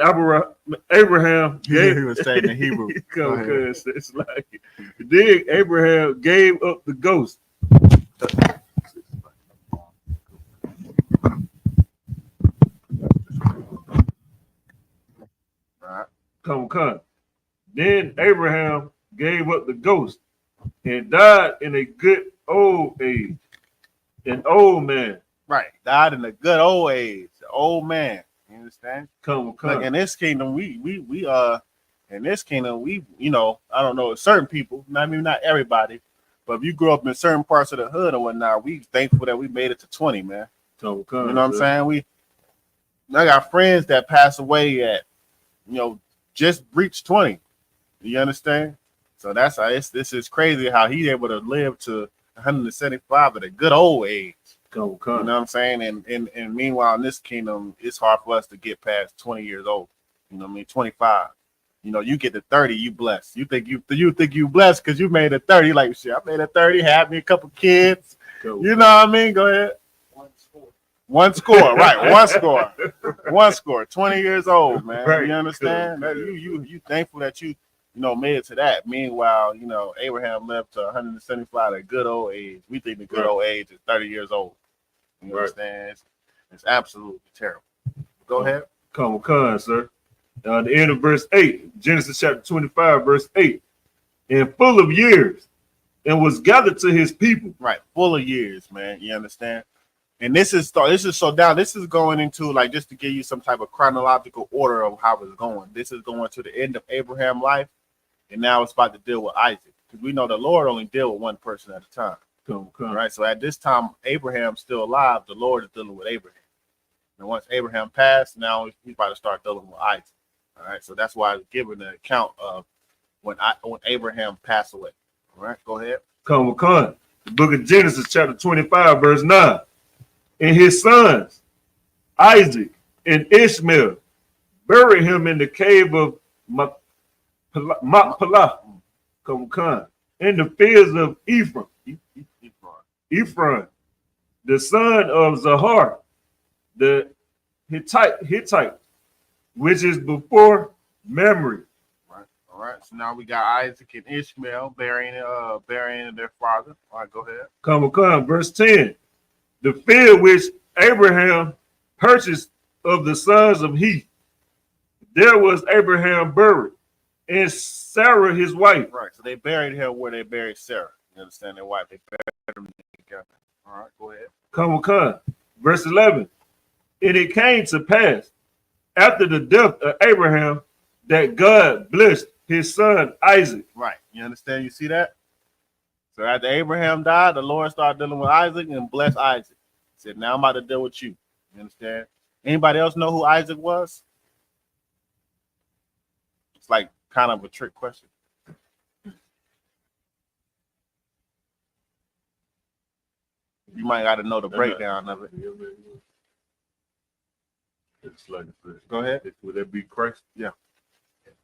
Abraham gave, he was saying in Hebrew. It's like, then Abraham gave up the ghost. Come. Then Abraham gave up the ghost and died in a good old age. An old man. Right. Died in a good old age. Old man. You understand? Come. Like in this kingdom, we in this kingdom, we, you know, I don't know, certain people, I mean not everybody, but if you grew up in certain parts of the hood or whatnot, we thankful that we made it to 20, man. Come, you know what I'm saying? I got friends that pass away at, you know, just reached 20. You understand? So that's how this is crazy how he able to live to 175 at a good old age. Come. You know what I'm saying? And meanwhile, in this kingdom, it's hard for us to get past 20 years old. You know what I mean? 25. You know, you get to 30, you blessed. You think you blessed because you made it 30. Like, shit, I made it 30, had me a couple kids. You know what I mean? Go ahead. One score, right? One score. 20 years old, man. Right. You understand? That you thankful that you know made it to that. Meanwhile, you know, Abraham lived to 175 at a good old age. We think the good old age is 30 years old. You understand? It's absolutely terrible. Go ahead. Come, sir. The end of verse 8, Genesis chapter 25, verse 8. And full of years, and was gathered to his people. Right, full of years, man. You understand? And this is going into, like, just to give you some type of chronological order of how it's going. This is going to the end of Abraham's life, and now it's about to deal with Isaac. Because we know the Lord only deal with one person at a time. Come. Right? So at this time, Abraham's still alive. The Lord is dealing with Abraham. And once Abraham passed, now he's about to start dealing with Isaac. All right, so that's why I was given the account of when Abraham passed away. All right, go ahead. Come. The book of Genesis, chapter 25, verse 9. And his sons, Isaac and Ishmael, buried him in the cave of Machpelah, in the fields of Ephraim, the son of Zahar, the Hittite, which is before Mamre. Right. All right. So now we got Isaac and Ishmael burying their father. All right, go ahead. Come. Verse 10. The field which Abraham purchased of the sons of Heth, there was Abraham buried, and Sarah his wife. Right. So they buried him where they buried Sarah. You understand? Their wife. They buried them together. All right, go ahead. Come. Verse 11. And it came to pass after the death of Abraham that God blessed his son Isaac. Right. You understand? You see that? So after Abraham died, the Lord started dealing with Isaac and blessed Isaac. He said, now I'm about to deal with you. You understand? Anybody else know who Isaac was? It's like kind of a trick question. You might got to know the breakdown of it. It's like, go ahead. Would that be Christ? Yeah.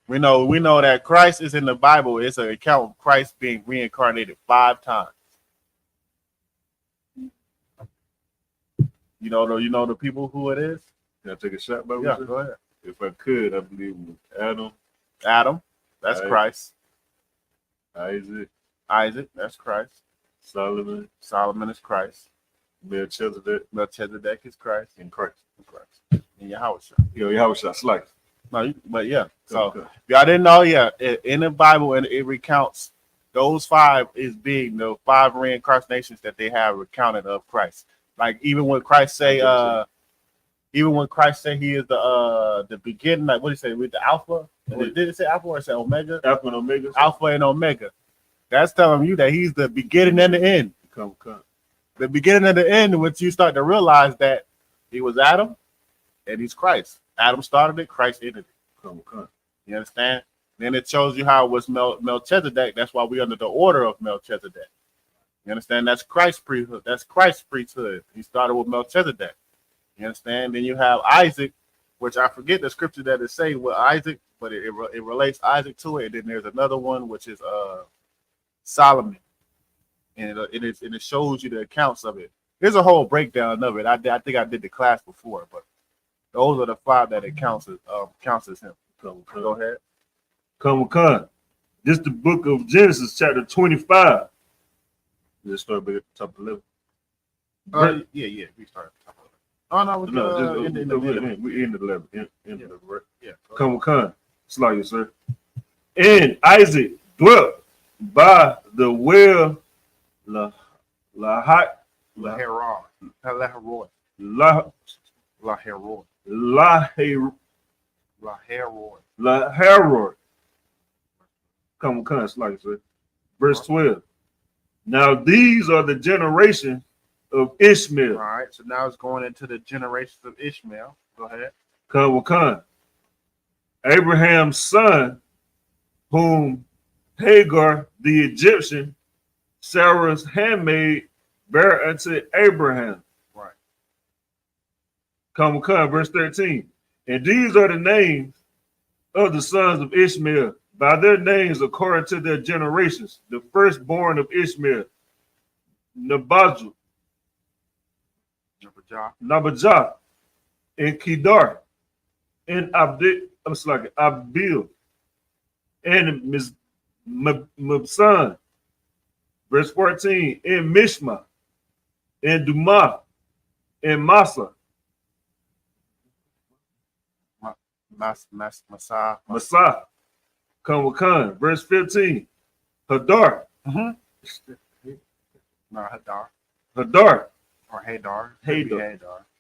We know that Christ is in the Bible. It's an account of Christ being reincarnated 5 times. You know the people who it is? Can I take a shot, by Yeah, go ahead. If I could, I believe it was Adam. Adam, that's Christ. Isaac, that's Christ. Solomon is Christ. Melchizedek is Christ. and Christ. And Yahweh. Yahweh Slack. No, but yeah. So if y'all didn't know, in the Bible, and it recounts those 5 as being the 5 reincarnations that they have recounted of Christ. Like even when Christ say, he is the beginning, like what did he say with the Alpha? Did it say Alpha or it say Omega? Alpha and Omega. Alpha and Omega. That's telling you that he's the beginning and the end. Come. The beginning and the end, once you start to realize that he was Adam and he's Christ. Adam started it, Christ ended it. Come. You understand? Then it shows you how it was Melchizedek. That's why we're under the order of Melchizedek. You understand? That's Christ's priesthood. He started with Melchizedek. You understand? Then you have Isaac, which I forget the scripture that it say with Isaac, but it relates Isaac to it. And then there's another one which is Solomon, and it shows you the accounts of it. There's a whole breakdown of it. I think I did the class before, but those are the 5 that it counts as him. Go ahead. Come. This is the book of Genesis, chapter 25. Let's start at the top of the level. Yeah. We start at the top of the level. Oh no, we end the level. Yeah. Come. Slack you, sir. And Isaac dwelt by the well Laharoy. Come, slack you, sir. Verse 12. Now these are the generations of Ishmael. All right, so now it's going into the generations of Ishmael. Go ahead. Come. Abraham's son, whom Hagar the Egyptian, Sarah's handmaid, bare unto Abraham. Right. Come, verse 13. And these are the names of the sons of Ishmael, by their names according to their generations. The firstborn of Ishmael, Nabajah, and Kedar, and Abil, and Mibsan. Verse 14, and Mishma, and Dumah, and Masa. Masa. Come. Verse 15, Hadar. No, Hadar. Or Hadar.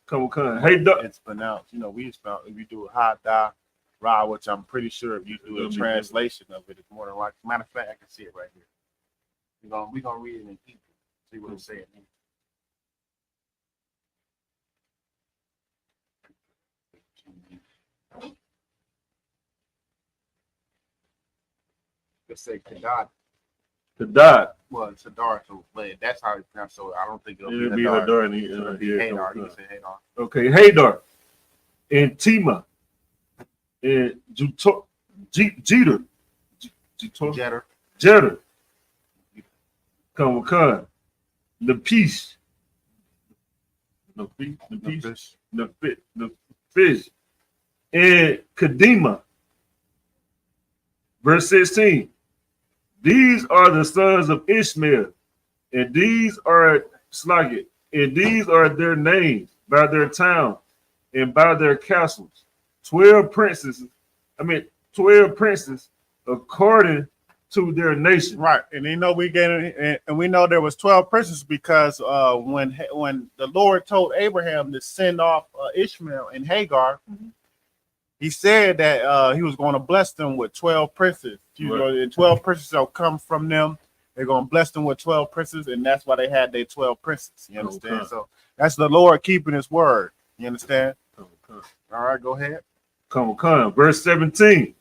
Come. Hadar. It's pronounced, if you do Hadar, Ra, which I'm pretty sure if you do a translation of it, it's more than like. Matter of fact, I can see it right here. We're gonna read it in Hebrew, see what it's saying. Let's say Kadad. Well, it's Hadar, so but that's how it's pronounced. So I don't think it'll be Hadar. Hadar. You can say Hadar. Okay, Hadar, and Tima, and Jeter. Come. The fish, and Kadima. Verse 16. These are the sons of Ishmael, and these are their names by their towns and by their castles. 12 princes according to their nation. Right, and we know there was 12 princes because when the Lord told Abraham to send off Ishmael and Hagar, he said that he was going to bless them with 12 princes. And 12 princes will come from them. They're going to bless them with 12 princes, and that's why they had their 12 princes. You understand? Okay. So that's the Lord keeping his word. You understand? Okay. All right, go ahead. Come. Verse 17.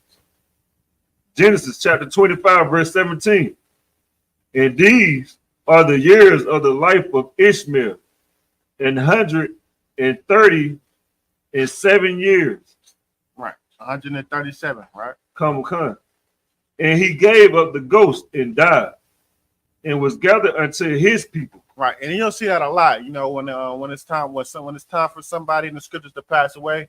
Genesis chapter 25, verse 17. And these are the years of the life of Ishmael, 137 years. Right, 137, right? Come. And he gave up the ghost and died, and was gathered unto his people. Right, and you'll see that a lot. When it's time for somebody in the scriptures to pass away,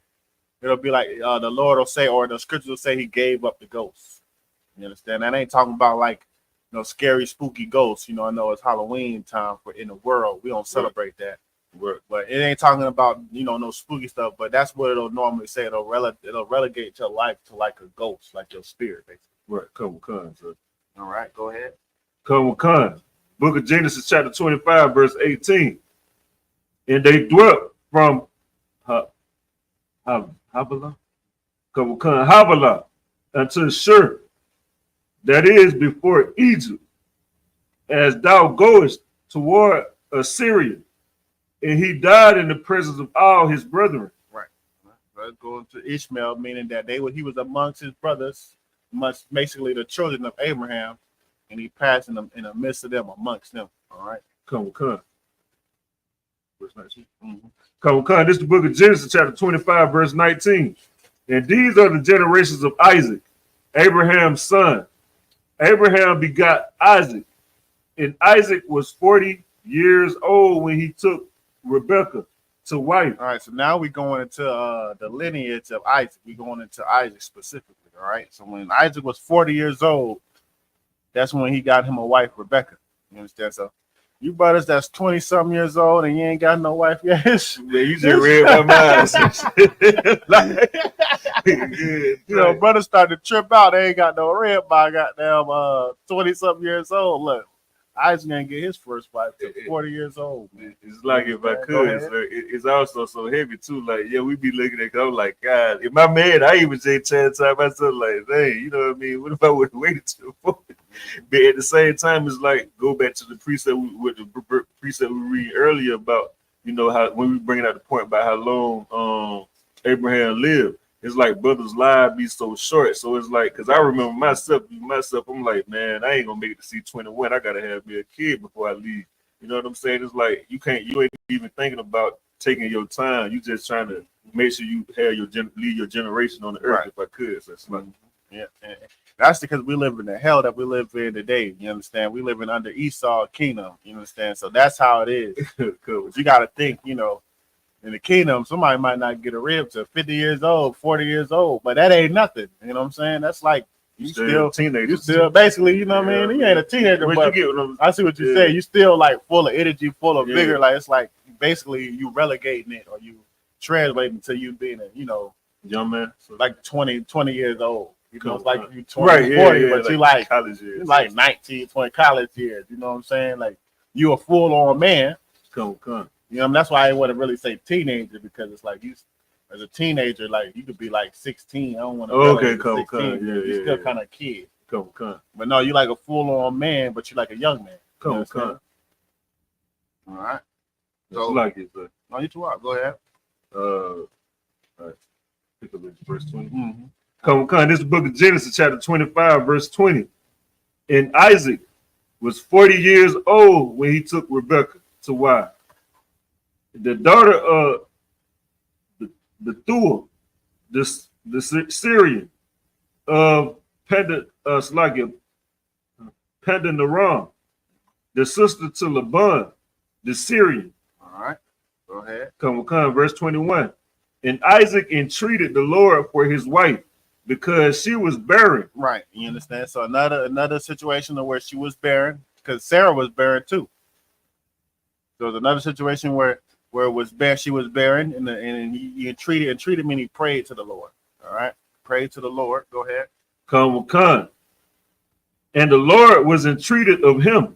it'll be like the Lord will say, or the scriptures will say, he gave up the ghost. You understand? That ain't talking about like scary, spooky ghosts. I know it's Halloween time in the world. We don't celebrate that. But it ain't talking about, no spooky stuff. But that's what it'll normally say. It'll relegate your life to like a ghost, like your spirit, basically. Right. Come with cons. All right, go ahead. Come with cons. Book of Genesis, chapter 25, verse 18. And they dwelt from Havilah, Havilah unto Shur, that is before Egypt, as thou goest toward Assyria. And he died in the presence of all his brethren. Right. Let's go to Ishmael, meaning that he was amongst his brothers, basically the children of Abraham, and he passed in the midst of them, amongst them. All right. Come with cons. Verse 19. Come with cons. This is the book of Genesis, chapter 25, verse 19. And these are the generations of Isaac, Abraham's son. Abraham begot Isaac, and Isaac was 40 years old when he took Rebekah to wife. All right, so now we're going into the lineage of Isaac. We're going into Isaac specifically. All right, so when Isaac was 40 years old, that's when he got him a wife, Rebekah. You understand? So you brothers that's 20-something years old and you ain't got no wife yet. Yeah, you just read my mind. Brothers started to trip out. They ain't got no red by goddamn 20-something years old. Look, Isaac gonna get his first wife at 40 years old, man. It's like if I could, it's also so heavy too. Like, yeah, we be looking at it, I'm like, God, if my man, I even say chance time myself, like, hey, you know what I mean? What if I would have waited till 40? But at the same time, it's like, go back to the precept with the precept we read earlier about, how when we bringing out the point about how long Abraham lived. It's like brothers' lives be so short. So it's like, because I remember myself, I'm like, man, I ain't gonna make it to see 21. I gotta have me a kid before I leave. You know what I'm saying? It's like you ain't even thinking about taking your time. You just trying to make sure you have leave your generation on the earth, if I could. So it's like, yeah. That's because we live in the hell that we live in today. You understand? We live in under Esau kingdom. You understand? So that's how it is. Cool. But you got to think, in the kingdom, somebody might not get a rib to 50 years old, 40 years old, but that ain't nothing. You know what I'm saying? That's like you still teenager. You still basically, you know what I mean? You ain't a teenager, but I see what you say. You still like full of energy, full of vigor. Like it's like basically you relegating it or you translating to you being a, young man, so like 20 years old. It's like you 20, 40, but you like college years. You like 19, 20 college years. You know what I'm saying? Like you a full on man. Come. That's why I want to really say teenager, because it's like you, as a teenager, like you could be like 16. I don't want to. Okay, come. You're still kind of a kid. Come. But no, you like a full-on man, but you like a young man. Come. All right. So like it, sir. No, you too hard. Go ahead. All right. Pick up verse 20. Come. This is the book of Genesis, chapter 25, verse 20. And Isaac was 40 years old when he took Rebekah to wife, the daughter of Bethuel, the Syrian of Padanaram, the sister to Laban, the Syrian. All right, go ahead. Come, verse 21. And Isaac entreated the Lord for his wife because she was barren. Right, you understand? So another situation where she was barren, because Sarah was barren too. So there's another situation where it was barren, she was barren, and he entreated me, and he prayed to the Lord. All right, prayed to the Lord. Go ahead. Come. And the Lord was entreated of him,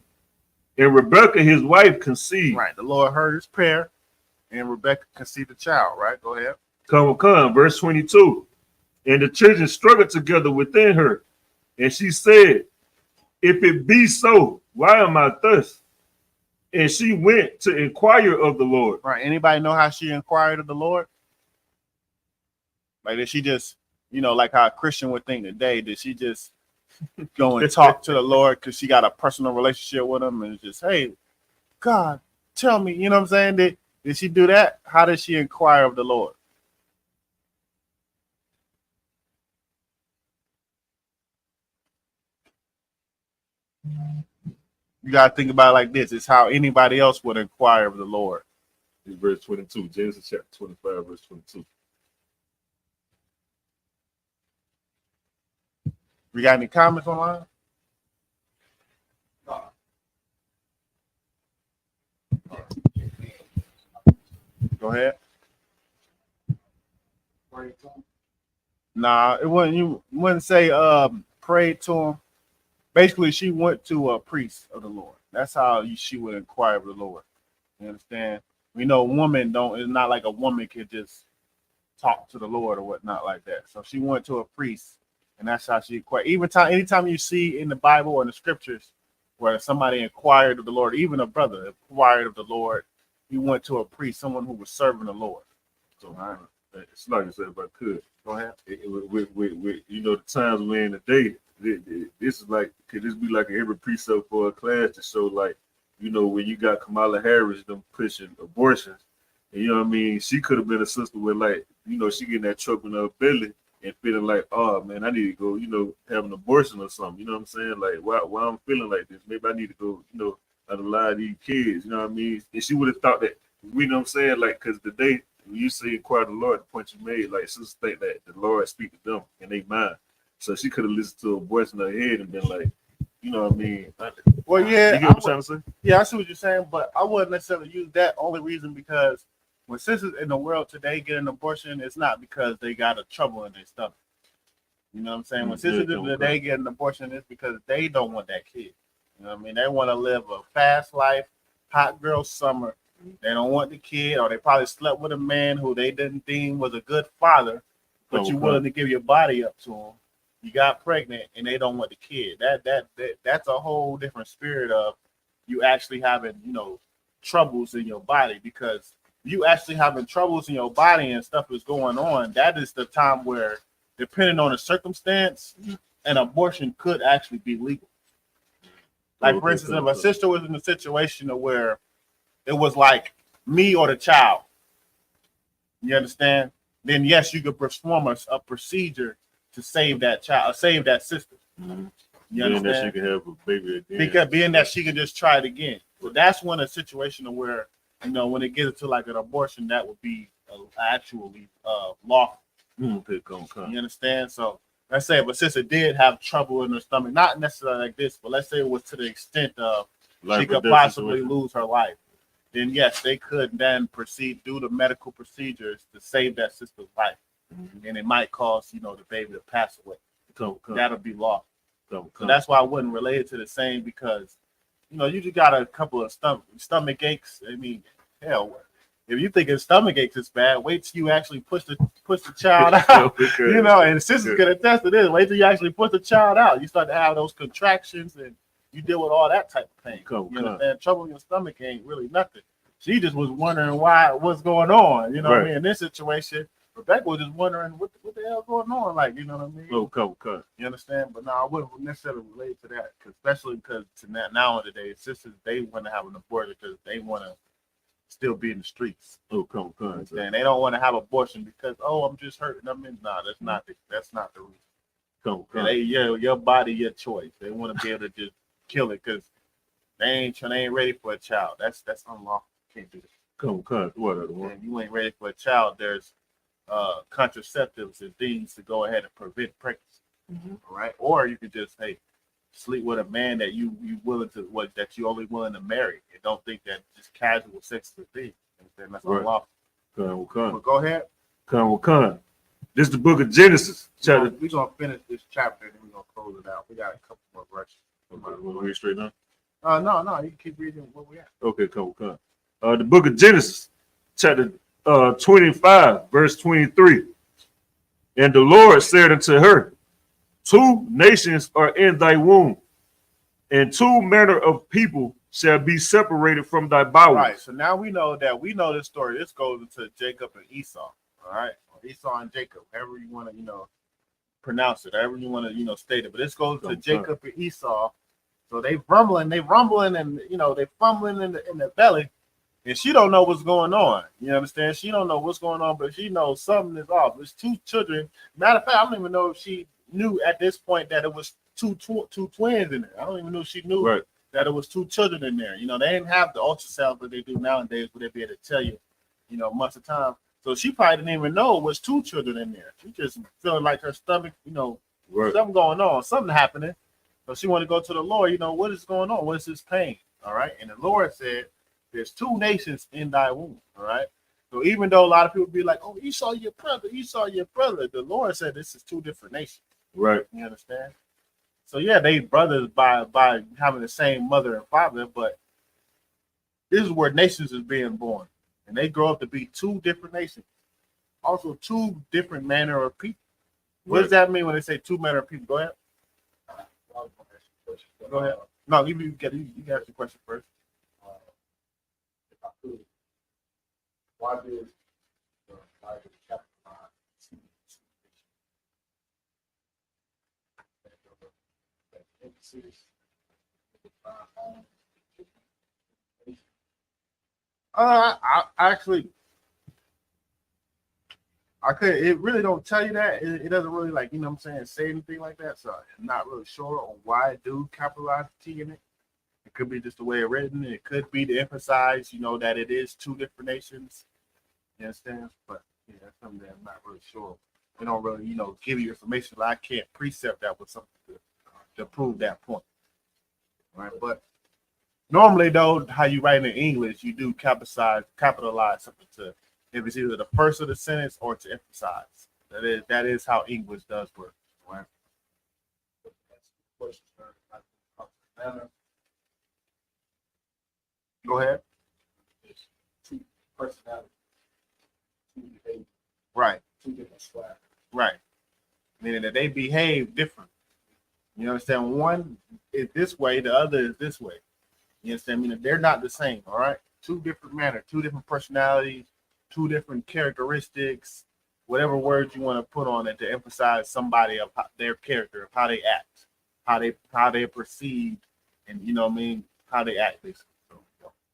and Rebekah his wife conceived. Right, the Lord heard his prayer, and Rebekah conceived a child. Right, go ahead. Come. Verse 22. And the children struggled together within her, and she said, if it be so, why am I thus? And she went to inquire of the Lord. Right. Anybody know how she inquired of the Lord? Like, did she just, like how a Christian would think today, did she just go and talk to the Lord because she got a personal relationship with him and just, hey, God, tell me, you know what I'm saying? Did she do that? How did she inquire of the Lord? You got to think about it like this. It's how anybody else would inquire of the Lord. It's verse 22, Genesis chapter 25, verse 22. We got any comments online? Go ahead. Nah, it wasn't. You wouldn't say prayed to him. Basically, she went to a priest of the Lord. That's how she would inquire of the Lord. You understand? We know women don't. It's not like a woman can just talk to the Lord or whatnot like that. So she went to a priest, and that's how she inquired. Anytime you see in the Bible or in the scriptures where somebody inquired of the Lord, even a brother inquired of the Lord, he went to a priest, someone who was serving the Lord. So it's like I said, if I could. Go ahead. With you know, the times we're in today, this is like, could this be like every precept for a class to show, like, you know, when you got Kamala Harris them pushing abortions, and you know what I mean, she could have been a sister with, like, you know, she getting that choke in her belly and feeling like, oh man, I need to go, you know, have an abortion or something. You know what I'm saying? Like, why I'm feeling like this? Maybe I need to go, you know, out of lie these kids. You know what I mean? And she would have thought that, you know what I'm saying? Like, because today, when you say inquire the Lord, the point you made, like, sisters think that the Lord speak to them in their mind. So she could have listened to a voice in her head and been like, you know what I mean? Well, yeah, you get what I'm trying to say? Yeah, I see what you're saying, but I wouldn't necessarily use that only reason because when sisters in the world today get an abortion, it's not because they got a trouble in their stomach. You know what I'm saying? When sisters today get an abortion, it's because they don't want that kid. You know what I mean? They want to live a fast life, hot girl summer. They don't want the kid, or they probably slept with a man who they didn't deem was a good father, but you're willing to give your body up to him. You got pregnant, and they don't want the kid. That's a whole different spirit of you actually having, you know, troubles in your body, because you actually having troubles in your body and stuff is going on. That is the time where, depending on the circumstance, an abortion could actually be legal. Like, for instance, if a sister was in a situation where it was like me or the child, you understand? Then yes, you could perform a procedure to save that child, save that sister. Mm-hmm. You understand? That she can have a baby again. Because being that she can just try it again. So that's when a situation where, you know, when it gets to like an abortion, that would be actually lawful. You understand? So let's say if a sister did have trouble in her stomach, not necessarily like this, but let's say it was to the extent of she could possibly lose her life. Then yes, they could then proceed, do the medical procedures to save that sister's life. Mm-hmm. And it might cause, you know, the baby to pass away. That'll be law. So that's why I wouldn't relate it to the same, because, you know, you just got a couple of stomach aches. I mean, hell, if you think stomach aches is bad, wait till you actually push the child out. You know, and sisters can attest to this. Wait till you actually push the child out. You start to have those contractions and you deal with all that type of pain. You understand? Trouble in your stomach ain't really nothing. She just was wondering what's going on. You know what I mean? In this situation, Rebecca was just wondering what the hell going on. Like, you know what I mean? You understand? But no, I wouldn't necessarily relate to that, especially because nowadays, sisters, they want to have an abortion because they want to still be in the streets. And they don't want to have abortion because, I'm just hurting. I mean, no, that's not the reason. Your body, your choice. They want to be able to just kill it because they ain't ready for a child. That's unlawful. Can't do that. You ain't ready for a child. There's contraceptives and things to go ahead and prevent pregnancy. Mm-hmm. All right, or you could just sleep with a man that you only willing to marry, and don't think that just casual sex is a thing. That's unlawful. But go ahead. This is the book of Genesis. We're gonna finish this chapter and we're gonna close it out. We got a couple more verses. Want to read straight now? No, you can keep reading where we at. Okay, come. The book of Genesis, chapter 25, verse 23. And the Lord said unto her, 2 nations are in thy womb, and 2 manner of people shall be separated from thy bowels. Right. So now we know this story. This goes into Jacob and Esau. All right, Esau and Jacob, however you want to, pronounce it, however you want to, state it. But this goes to Jacob and Esau. So they rumbling, and they fumbling in the belly, and she don't know what's going on. You understand? She don't know what's going on, but she knows something is off. There's 2 children. Matter of fact, I don't even know if she knew at this point that it was two twins in there. I don't even know if she knew that it was 2 children in there. They didn't have the ultrasound that they do nowadays, where they be able to tell you, months of time. So she probably didn't even know it was 2 children in there. She just feeling like her stomach, something going on, something happening. So she wanted to go to the Lord, what is going on? What is this pain? All right. And the Lord said, there's 2 nations in thy womb. All right. So even though a lot of people be like, "Oh, Esau your brother, Esau your brother," the Lord said this is two different nations. Right. You understand? So yeah, they brothers by having the same mother and father, but this is where nations is being born, and they grow up to be two different nations, also two different manner of people. What does that mean when they say two manner of people? Go ahead. Go ahead. No, you get you ask the question first. If I could, why did the Bible chapter 5 I actually, I could. It really don't tell you that. It doesn't really like, you know what I'm saying, say anything like that. So I'm not really sure on why it do capitalize T in it. It could be just the way it's written. It could be to emphasize, you know, that it is two different nations. You understand? But yeah, that's something that I'm not really sure. They don't really, you know, give you information. I can't precept that with something to prove that point. All right, but normally though, how you write in English, you do capitalize something to, if it's either the first of the sentence or to emphasize. That is how English does work. Right? Go ahead. two personalities, two behavior, Right. two different swag. Right. Meaning that they behave different. You understand? One is this way, the other is this way. You understand? Meaning they're not the same, all right? Two different manners, two different personalities, two different characteristics, whatever words you want to put on it to emphasize somebody of their character, of how they act, how they perceive, and you know what I mean, how they act basically. So,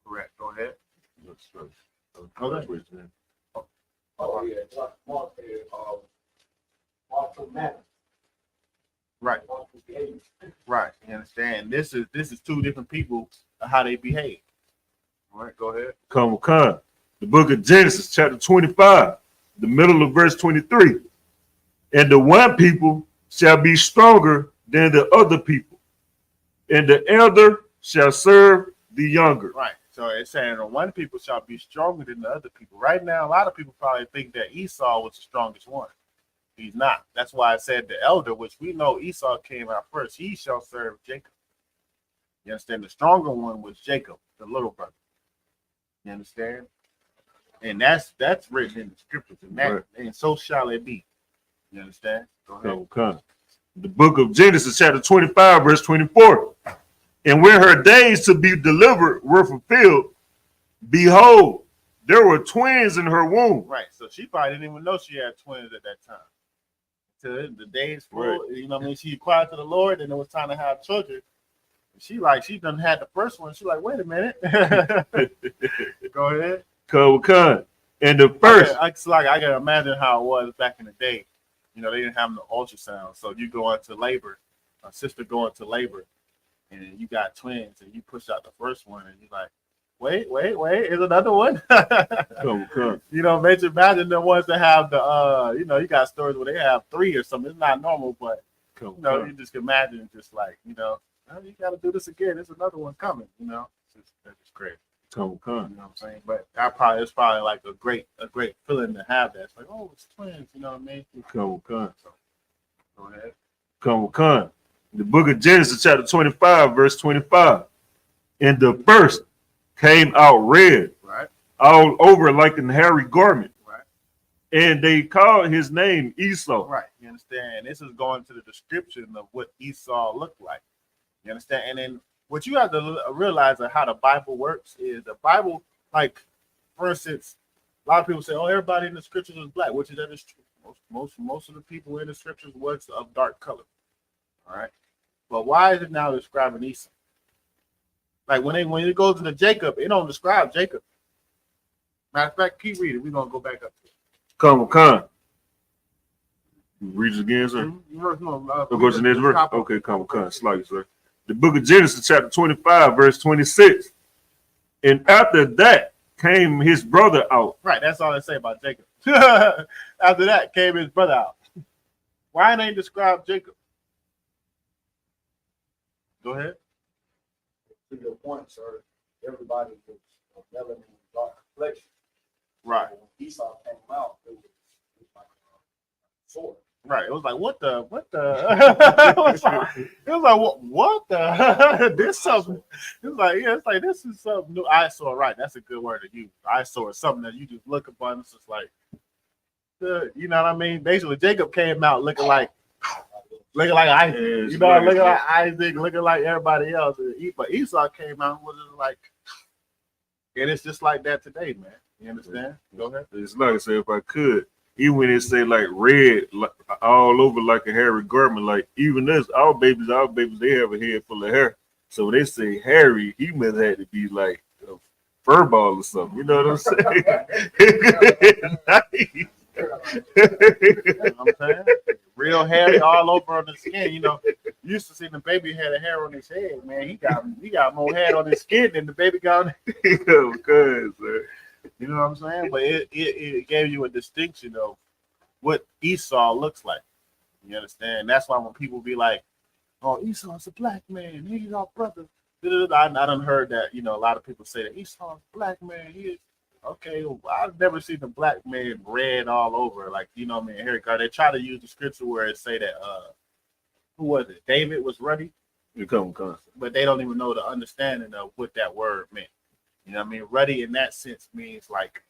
correct. Go ahead. Okay. Oh yeah, multiple manners. Right. Multiple behavior. Right. You understand? This is two different people, how they behave. All right, go ahead. Come. The book of Genesis, chapter 25, the middle of verse 23. And the one people shall be stronger than the other people, and the elder shall serve the younger. Right. So it's saying the one people shall be stronger than the other people. Right now, a lot of people probably think that Esau was the strongest one. He's not. That's why I said the elder, which we know Esau came out first. He shall serve Jacob. You understand? The stronger one was Jacob, the little brother. You understand? And that's written in the scriptures, and that Right. and so shall it be. You understand? Go ahead. Come. The book of Genesis, chapter 25, verse 24. And when her days to be delivered were fulfilled, behold, there were twins in her womb. Right. So she probably didn't even know she had twins at that time. Till the days full, Right. you know what I mean? She inquired to the Lord, and it was time to have children. She done had the first one. She like, wait a minute. Go ahead. Come. And the first. I can imagine how it was back in the day. You know, they didn't have no ultrasound. So you go into labor, a sister go into labor, and you got twins, and you push out the first one, and you're like, wait, is another one? Come. You know, imagine the ones that have the, you know, you got stories where they have 3 or something. It's not normal, but, you know, you just imagine just like, you know, oh, you got to do this again. There's another one coming, you know. That's just great. Come. You know what I'm saying? But it's probably like a great feeling to have that. It's like, oh, it's twins, you know what I mean? Come. So, go ahead. Come. The book of Genesis, chapter 25, verse 25. And the first came out red, Right. all over like an hairy garment. Right. And they called his name Esau. Right. You understand? This is going to the description of what Esau looked like. You understand? And then what you have to realize of how the Bible works is the Bible, like, for instance, a lot of people say, oh, everybody in the scriptures was black, which that is true. Most of the people in the scriptures was of dark color. All right. But why is it now describing Esau? Like when it goes into Jacob, it don't describe Jacob. Matter of fact, keep reading. We're gonna go back up to it. Come. Read it again, sir. Go to the next verse. Okay, come. Slide, sir. The book of Genesis, chapter 25, verse 26. And after that came his brother out. Right, that's all they say about Jacob. After that came his brother out. Why ain't describe Jacob? Go ahead. To your point, sir, everybody was of melanin dark complexion. Right. So when Esau came out, it was like a sword. Right. It was like, what the? it was like, what the? This something. It was like, yeah, it's like, this is something new. Eyesore, right. That's a good word to use. Eyesore is something that you just look upon. It's just like, you know what I mean? Basically, Jacob came out looking like Isaac. You know, looking like Isaac, looking like everybody else. But Esau came out and was just like, and it's just like that today, man. You understand? Go ahead. It's like I said, if I could, even when it say like red like, all over like a hairy garment, like even this, our babies, they have a head full of hair. So when they say hairy, he must have to be like a fur ball or something. You know what I'm saying? You know what I'm saying? Real hairy all over on the skin. You know, you used to see the baby had a hair on his head, man. He got more hair on his skin than the baby got. Because, you know what I'm saying? But it gave you a distinction of what Esau looks like. You understand? That's why when people be like, "Oh, Esau's a black man. He's our brother." I done heard that. You know, a lot of people say that Esau's a black man. He is. Okay, well, I've never seen a black man red all over. Like, you know what I mean? Here, they try to use the scripture where it say that who was it? David was ruddy. But they don't even know the understanding of what that word meant. You know what I mean? Ruddy in that sense means like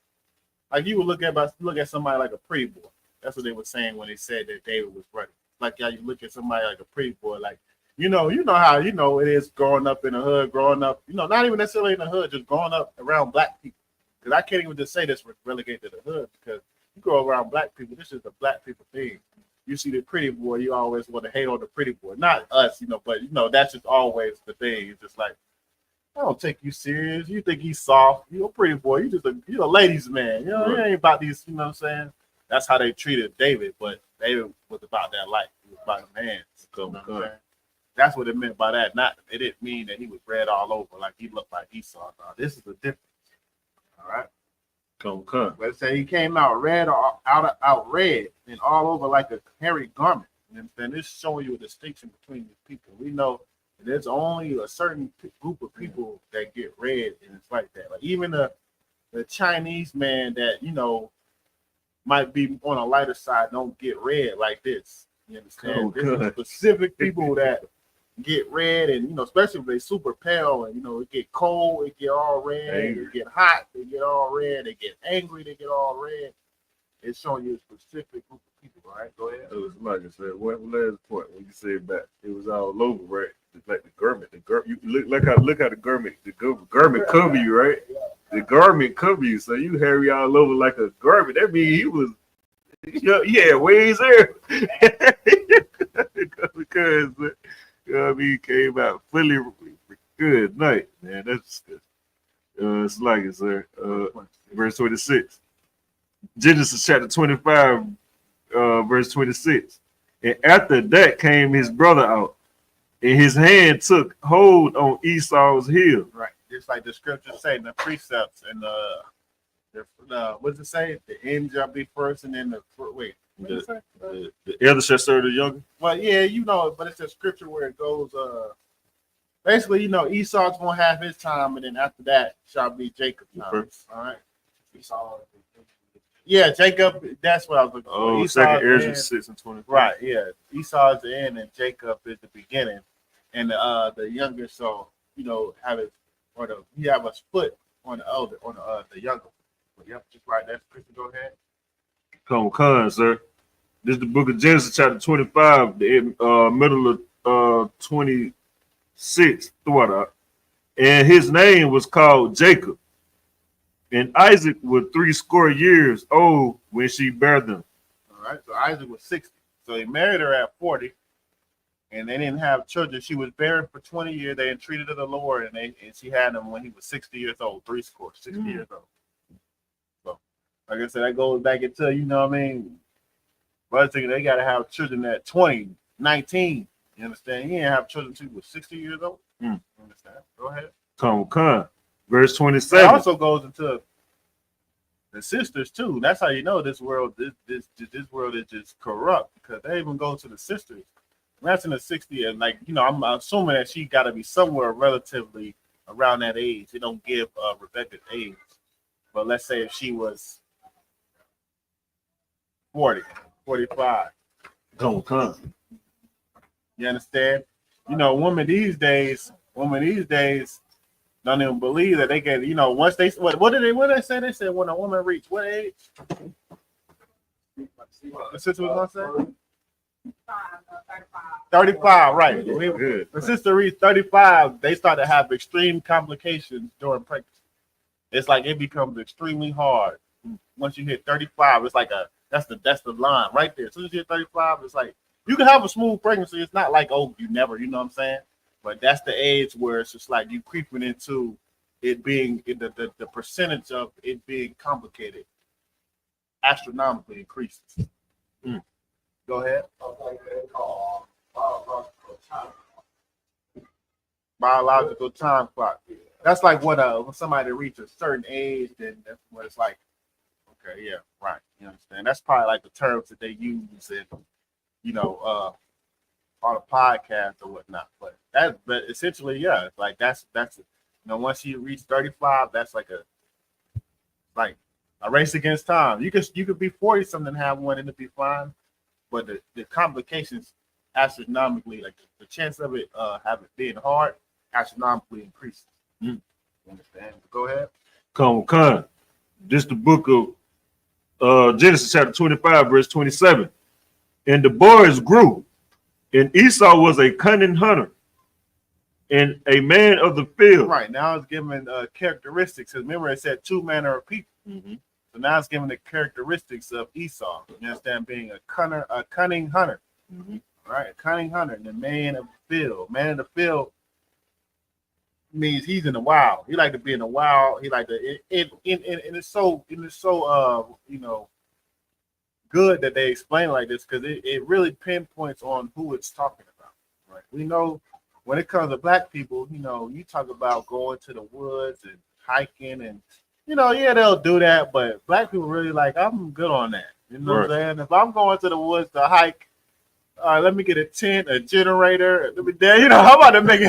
you would look at somebody like a pretty boy. That's what they were saying when they said that David was ruddy. Like how you look at somebody like a pretty boy, like you know how it is growing up in the hood, growing up, not even necessarily in the hood, just growing up around black people. Because I can't even just say this relegated to the hood, because you grow around black people, this is the black people thing. You see the pretty boy, you always want to hate on the pretty boy. Not us, but that's just always the thing. It's just like, I don't take you serious. You think he's soft. You're a pretty boy. You're a ladies' man. You ain't about these, you know what I'm saying? That's how they treated David, but David was about that life. He was about a man. You know what I'm saying? That's what it meant by that. It didn't mean that he was red all over, like he looked like Esau. No, this is the difference. All right. Come. Let's say he came out red or out red and all over like a hairy garment. And then this showing you a distinction between these people. We know that there's only a certain group of people that get red, and it's like that. Like even the Chinese man that might be on a lighter side don't get red like this. You understand? There's specific people that get red, and especially if they super pale, and it get cold, it get all red, it get hot, they get all red, they get angry, they get all red. It's showing you a specific group of people, right? Go ahead. It was like I said, one last point when you said that it was all over, right? It's like the garment. You look how the garment cover you, right? The garment cover you, so you hairy all over like a garment. That means he was, ways there. Because he came out fully good night, man. That's good. It's like it, sir. Verse 26. Genesis chapter 25, verse 26. And after that came his brother out, and his hand took hold on Esau's heel. Right. Just like the scriptures say in the precepts, and what does it say? The end shall be first, and then the elder shall serve the younger. Well, yeah, but it's a scripture where it goes, basically, Esau's gonna have his time, and then after that shall be Jacob's time. All right. Esau. Yeah, Jacob. That's what I was looking for. Second Ezra 6:24. Right. Yeah. Esau is the end, and Jacob is the beginning, and the younger. So have it, you have a split on the elder, on the younger. But yep, just right. That's Christian. Go ahead. Come, sir. This is the book of Genesis, chapter 25, the middle of 26 throughout. And his name was called Jacob. And Isaac was 60 years old when she bare them. All right. So Isaac was 60. So he married her at 40, and they didn't have children. She was barren for 20 years. They entreated her the Lord, and she had him when he was 60 years old, 60 years old. So, like I said, that goes back into, but I think they got to have children at 20, 19. You understand? You didn't have children until you were 60 years old. You understand? Go ahead. Come. Verse 27. It also goes into the sisters too. That's how you know this world. This world is just corrupt, because they even go to the sisters. That's in the 60s, and I'm assuming that she got to be somewhere relatively around that age. They don't give Rebecca's age, But let's say if she was 40, 45. Come. You understand? You know, women these days don't even believe that they get, you know, once they what did they say? They said when a woman reach what age? The sister was gonna say? 35, right. The sister reached 35, they start to have extreme complications during pregnancy. It's like it becomes extremely hard. Once you hit 35, it's like that's the line right there. As soon as you hit 35, it's like you can have a smooth pregnancy. It's not like, oh, you never, you know what I'm saying? But that's the age where it's just like you creeping into it being the percentage of it being complicated astronomically increases. Go ahead. Biological time clock. That's like when somebody reaches a certain age, then that's what it's like. Okay, yeah, right. You understand? That's probably like the terms that they use in, you know, on a podcast or whatnot. But essentially, yeah, it's like that's you know, once you reach 35, that's like a race against time. You could be 40 something and have one and it'd be fine, but the complications astronomically, like the chance of it having being hard, astronomically increases. You understand? Go ahead. Come. This the book of Genesis chapter 25, verse 27. And the boys grew, and Esau was a cunning hunter and a man of the field. Right, now it's giving characteristics. Remember, it said two manner of people. So now it's giving the characteristics of Esau. You understand? Being a cunning hunter. Right, a cunning hunter and a man of the field. Man of the field means he's in the wild. He like to be in the wild. He like to and it's so you know, good that they explain it like this, because it really pinpoints on who it's talking about. Right. We know when it comes to black people, you know, you talk about going to the woods and hiking and, you know, yeah, they'll do that, but black people really like, I'm good on that. You know what I'm saying? If I'm going to the woods to hike, let me get a tent, a generator. Let me, you know, I'm about to make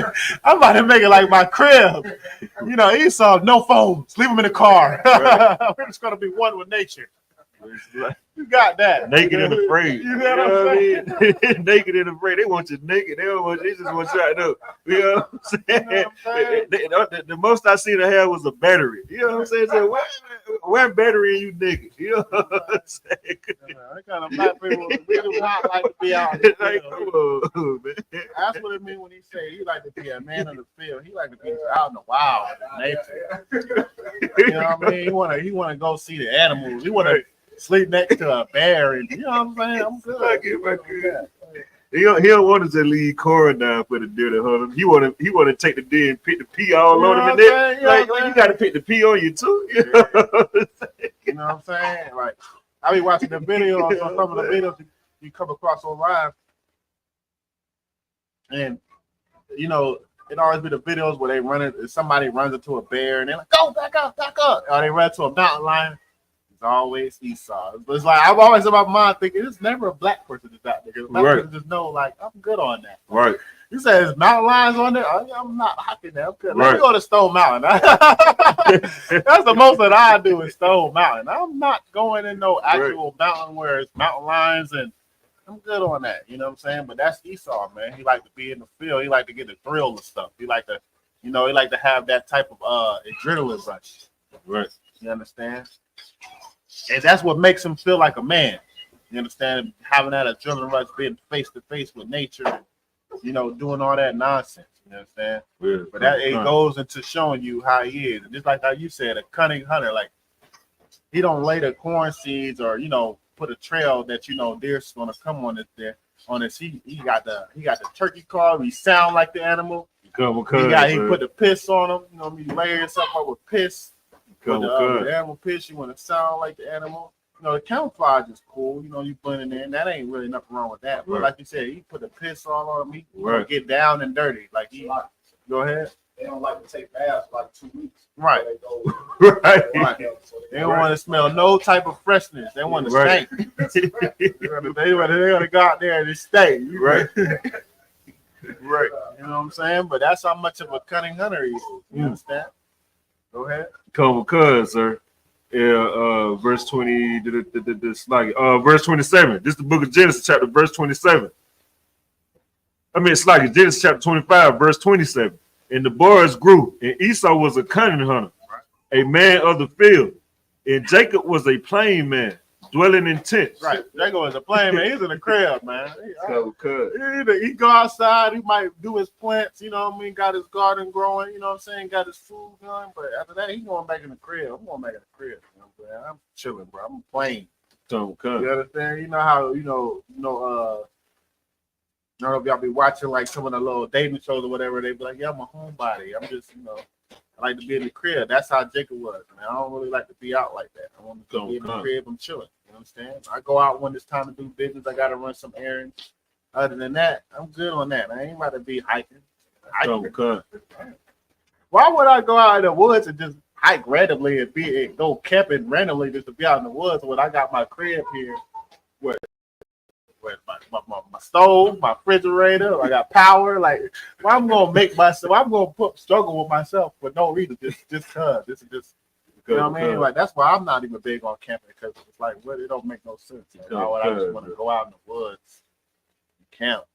it like my crib. You know, Esau, no phones. Leave them in the car. We're just gonna be one with nature. You got that. Naked and afraid. You know what I'm saying? Naked and afraid. They want you naked. They just want you out there. You know what I'm saying? The most I seen her have was a battery. You know what I'm saying? So where battery and you niggas? You know what I'm saying? That kind of black people really not like to be out there. Like, come on, man. That's what it means when he say he like to be a man of the field. He like to be out in the wild, in nature. You know what I mean? He wanna go see the animals. He wanna sleep next to a bear, and you know what I'm saying? I'm good. He don't want to just leave corn down for the deer to hunt him. He want to take the deer and pick the pee all on him, and then like you got to pick the pee on you too. You know what I'm saying? Like I be watching the videos on some of the videos you come across online, and you know it always be the videos where they run it. Somebody runs into a bear, and they're like, "Go back up!" Or they run to a mountain lion. Always Esau. But it's like I'm always in my mind thinking it's never a black person that's out there. Black person just know like I'm good on that. Right. You say there's mountain lions on there. I'm not hocking that. Okay. Let me go to Stone Mountain. That's the most that I do is Stone Mountain. I'm not going in no actual mountain where it's mountain lions, and I'm good on that. You know what I'm saying? But that's Esau, man. He like to be in the field. He like to get the thrill of stuff. He like to, you know, he like to have that type of adrenaline rush. Right. You understand? And that's what makes him feel like a man. You understand? Having that adrenaline rush, being face to face with nature, you know, doing all that nonsense. You understand? Yeah, but that it goes into showing you how he is. And just like how you said, a cunning hunter, like he don't lay the corn seeds or, you know, put a trail that, you know, deer's gonna come on it there. On this, he got the turkey call. He sound like the animal. He put the piss on him. You know, he layer something up with piss. The animal piss, you want to sound like the animal. You know, the camouflage is cool. You know, you blend in, that ain't really nothing wrong with that. But like you said, he put the piss all on me. Get down and dirty. Like he, go ahead. They don't like to take baths for like 2 weeks. Right. Right. They don't want to smell no type of freshness. They want to stink. They want to go out there and stay. Right. Right. You know what I'm saying? But that's how much of a cunning hunter he is. You understand? Go ahead. Come because, sir. verse 20, verse 27. This is the book of Genesis, chapter verse 27. Genesis chapter 25, verse 27. And the boys grew, and Esau was a cunning hunter, a man of the field, and Jacob was a plain man, dwelling in tents. Right, Jacob was a plain man. He's in the crib, man. He go outside. He might do his plants. You know what I mean? Got his garden growing. You know what I'm saying? Got his food going. But after that, he going back in the crib. I'm going back in the crib. You know what I'm saying? I'm chilling, bro. I'm plain. You understand? You know how I don't know if y'all be watching like some of the little dating shows or whatever. They be like, yeah, I'm a homebody. I'm just, I like to be in the crib. That's how Jacob was, man. I don't really like to be out like that. I want to be in the crib. I'm chilling. You understand? I go out when it's time to do business. I got to run some errands. Other than that, I'm good on that. I ain't about to be hiking. Why would I go out in the woods and just hike randomly and go camping randomly just to be out in the woods when I got my crib here with my stove, my refrigerator, I got power. Like, well, I'm gonna make myself. I'm gonna struggle with myself for no reason. Just cause this is just. You know what I mean? Like that's why I'm not even big on camping because it's like, it don't make no sense. Like, why would I just want to go out in the woods and camp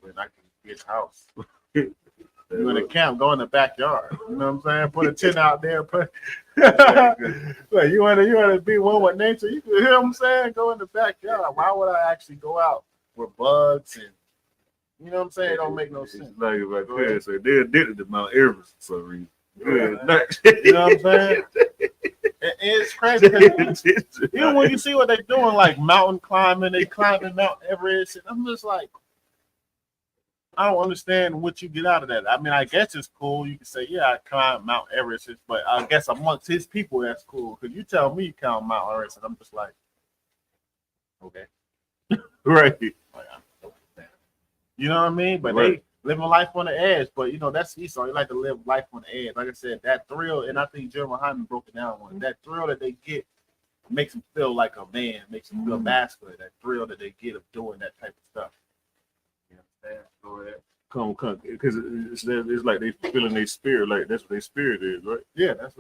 when I can get a house? You in a camp, go in the backyard. You know what I'm saying? Put a tent out there. Like, you want to be one with nature. You hear what I'm saying? Go in the backyard. Why would I actually go out with bugs and you know what I'm saying? It don't make no sense. Like so they're addicted to Mount Everest for some reason. You know what I'm saying? It's crazy. Even when you see what they're doing, like mountain climbing, they climbing Mount Everest, and I'm just like, I don't understand what you get out of that. I mean, I guess it's cool. You can say, yeah, I climbed Mount Everest, but I guess amongst his people, that's cool. Because you tell me you climb Mount Everest, and I'm just like, okay. Right. You know what I mean? But they living life on the edge. But, that's Esau. They like to live life on the edge. Like I said, that thrill, and I think Jeremiah Hyman broke it down one. That thrill that they get makes them feel like a man, makes them feel masculine. That thrill that they get of doing that type of stuff. Come, because it's like they feeling their spirit, like that's what their spirit is, right? Yeah, that's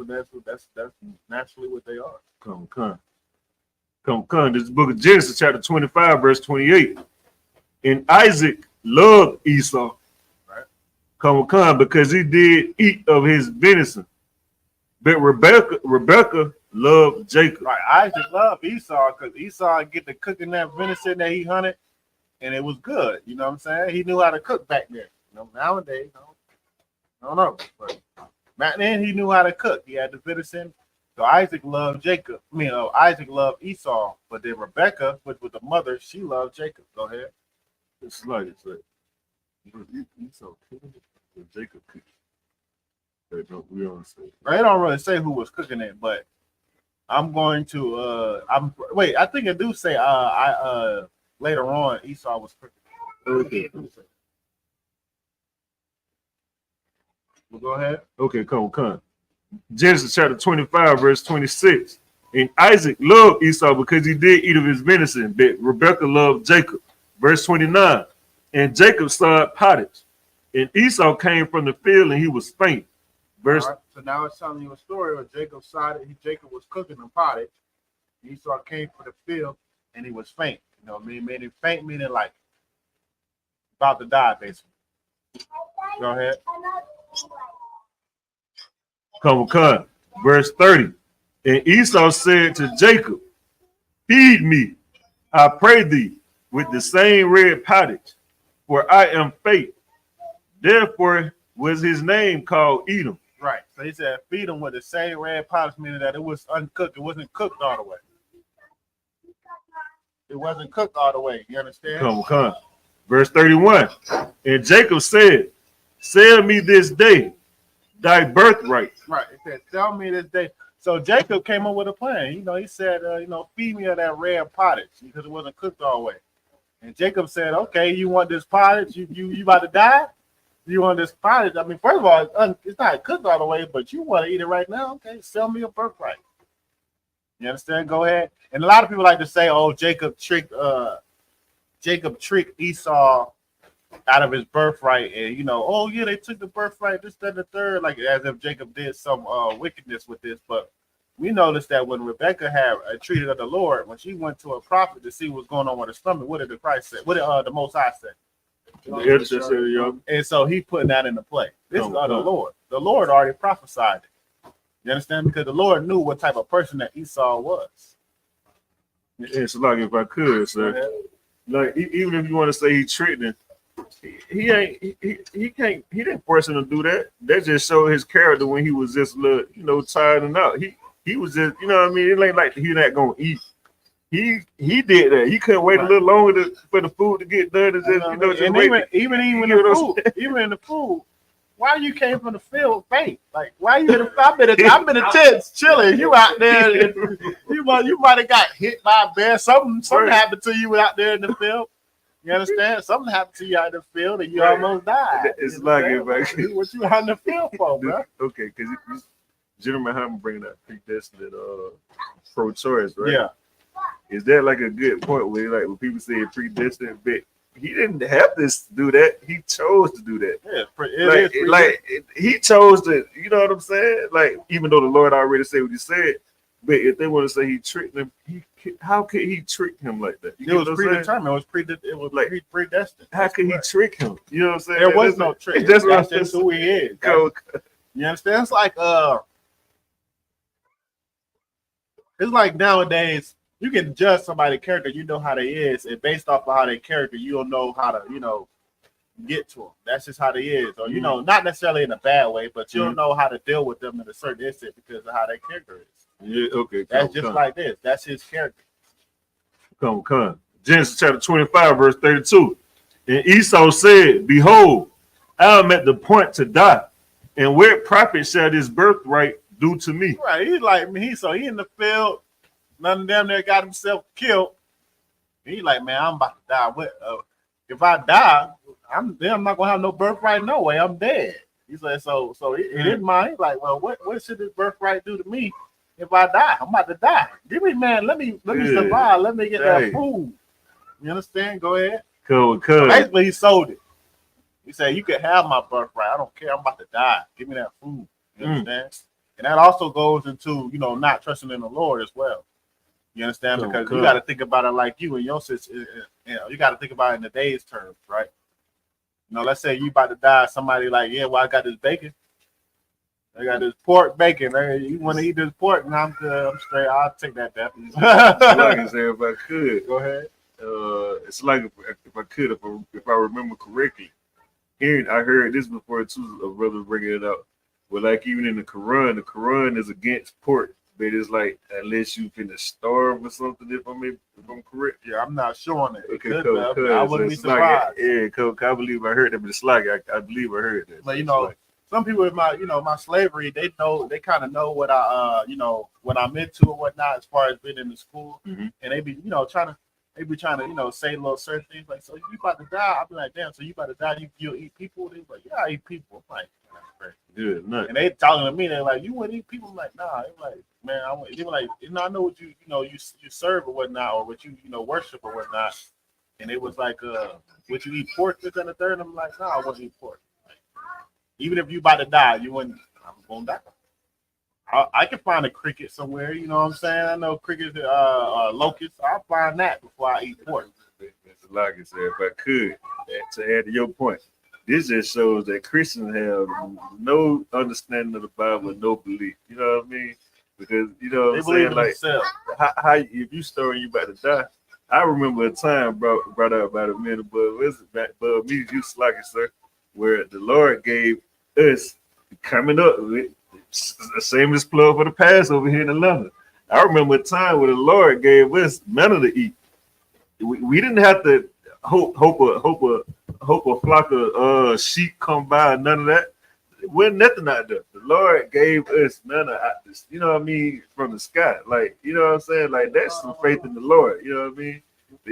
naturally what they are. Come. This book of Genesis, chapter 25, verse 28. And Isaac loved Esau, right? Come, because he did eat of his venison. But Rebecca loved Jacob. Right, Isaac loved Esau because Esau get to cooking that venison that he hunted. And it was good, you know what I'm saying? He knew how to cook back then. Nowadays, I don't know. But back then, he knew how to cook. He had the venison. So Isaac loved Jacob. Isaac loved Esau. But then Rebecca, which was the mother, she loved Jacob. Go ahead. It's like Esau cooking it, Jacob cooking it. We don't say. They don't really say who was cooking it, but I'm going to. I think I do say. Later on, Esau was cooking. Okay. Well, go ahead. Okay, come. Genesis chapter 25, verse 26. And Isaac loved Esau because he did eat of his venison, but Rebekah loved Jacob. Verse 29. And Jacob sawed pottage, and Esau came from the field, and he was faint. Right, so now it's telling you a story where Jacob was cooking the pottage. Esau came from the field, and he was faint. You know what I mean? Meaning faint, meaning like about to die, basically. Go ahead. Come. Verse 30. And Esau said to Jacob, feed me, I pray thee, with the same red pottage, for I am faint. Therefore was his name called Edom. Right. So he said, feed him with the same red pottage, meaning that it was uncooked. It wasn't cooked all the way. It wasn't cooked all the way. You understand? Come. Verse 31. And Jacob said, sell me this day thy birthright. Right. It said, sell me this day. So Jacob came up with a plan. He said, feed me of that red pottage because it wasn't cooked all the way. And Jacob said, okay, you want this pottage? You about to die? You want this pottage? I mean, first of all, it's not cooked all the way, but you want to eat it right now? Okay, sell me your birthright. You understand? Go ahead. And a lot of people like to say, "Oh, Jacob tricked Esau out of his birthright," and oh yeah, they took the birthright, this, that, and the third, like as if Jacob did some wickedness with this. But we noticed that when Rebecca had treated of the Lord, when she went to a prophet to see what's going on with her stomach, what did the Christ say? What did the Most High say? And so he putting that into play. This is of the Lord. The Lord already prophesied it. You understand? Because the Lord knew what type of person that Esau was. It's like if I could, sir. Like even if you want to say he tricked him, he didn't force him to do that. That just showed his character when he was just tired and out. He was just, you know what I mean? It ain't like he not gonna eat. He did that. He couldn't wait a little longer for the food to get done. And just, and wait. even in the food, why you came from the field fake? Like why you in the I've been in tents chilling. You out there and you might have got hit by a bear. Something happened to you out there in the field. You understand? Something happened to you out in the field and you almost died. It's like what you out in the field for, bro? Okay, because Gentleman Hammer bringing that predestined pro-choice, right? Yeah. Is that like a good point where like when people say predestined, but he didn't have to do that. He chose to do that. Yeah, he chose to. You know what I'm saying? Like even though the Lord already said what He said, but if they want to say He tricked them, how could He trick him like that? It was predetermined. It was like predestined. How could He trick him? You know what I'm saying? There was no trick. That's just who He is. You understand? It's like nowadays. You can judge somebody's character, you know how they is, and based off of how they character, you don't know how to, get to them. That's just how they is, or not necessarily in a bad way, but you don't know how to deal with them in a certain instant because of how their character is. Yeah, okay. That's just like this. That's his character. Come. Genesis chapter 25, verse 32. And Esau said, "Behold, I am at the point to die, and what profit shall this birthright do to me?" Right. He's like me. So he in the field. None of them there got himself killed. He like, man, I'm about to die. If I die, I'm not gonna have no birthright. No way, I'm dead. He's like, so in his mind, he's like, well, what should this birthright do to me if I die? I'm about to die. Give me, man, let me survive. Let me get that food. You understand? Go ahead. Cool. Basically, he sold it. He said, you can have my birthright. I don't care. I'm about to die. Give me that food. You understand? And that also goes into, not trusting in the Lord as well. You understand? Because you got to think about it like you and your sister. You got to think about it in the day's terms, right? Let's say you about to die. Somebody like, yeah, well, I got this bacon. I got this pork bacon. You want to eat this pork? And I'm straight. I'll take that death. Like I said, if I could, go ahead. It's like if I could, if I remember correctly, I heard this before too. A brother bringing it up. But like even in the Quran is against pork. But it's like unless you finna starve or something, if I'm correct. Yeah, I'm not sure on it. Okay, I wouldn't be surprised. I believe I heard that, but it's like I believe I heard that. But some people in my slavery, they kind of know what what I'm into or whatnot as far as being in the school, and they be trying to say little certain things like, so you about to die? I'll be like, damn, so you about to die? You'll eat people? They be like, yeah, I eat people. I'm like, that's crazy. Good, nice. And they talking to me, they're like, you wouldn't eat people? I'm like, nah. They're like, man, they were like, I know what you serve or whatnot, or what you worship or whatnot. And it was like, would you eat pork? This and the third. I'm like, no, I wouldn't eat pork. Like, even if you about to die, you wouldn't. I'm gonna die. I can find a cricket somewhere. You know what I'm saying? I know crickets, locusts. I'll find that before I eat pork. Like I said, if I could, to add to your point, this just shows that Christians have no understanding of the Bible, no belief. You know what I mean? Because they believe in themselves. How if you story you about to die. I remember a time brought up by the men of Bud Music, you sluggish, sir, where the Lord gave us coming up with the same as plug for the Passover here in Atlanta. I remember a time where the Lord gave us manna to eat. We didn't have to hope a flock of sheep come by, none of that. Wasn't nothing out there. The Lord gave us manna out this, you know what I mean, from the sky. Like, you know what I'm saying? Like, that's some faith in the Lord, you know what I mean?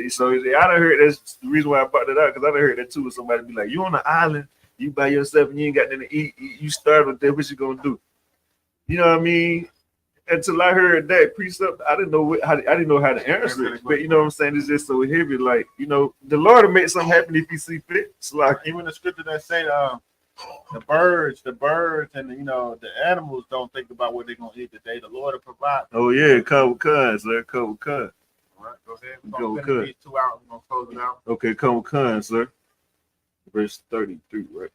So I done heard, that's the reason why I brought that out, because I done heard that too with somebody be like, you on an island, you by yourself and you ain't got nothing to eat, you starve with that, what you gonna do? You know what I mean? Until I heard that precept, I didn't know how to answer it. But you know what I'm saying? It's just so heavy. Like, the Lord will make something happen if He see fit. It's like even the scripture that say, The birds, and the animals don't think about what they're gonna eat today. The Lord will provide. Oh yeah, come with cuz, sir. Come with cuz. All right, go ahead. Go We're with gonna cuz. finish these 2 hours. We're gonna close it out. Okay, come with cuz, sir. Verse 33, right?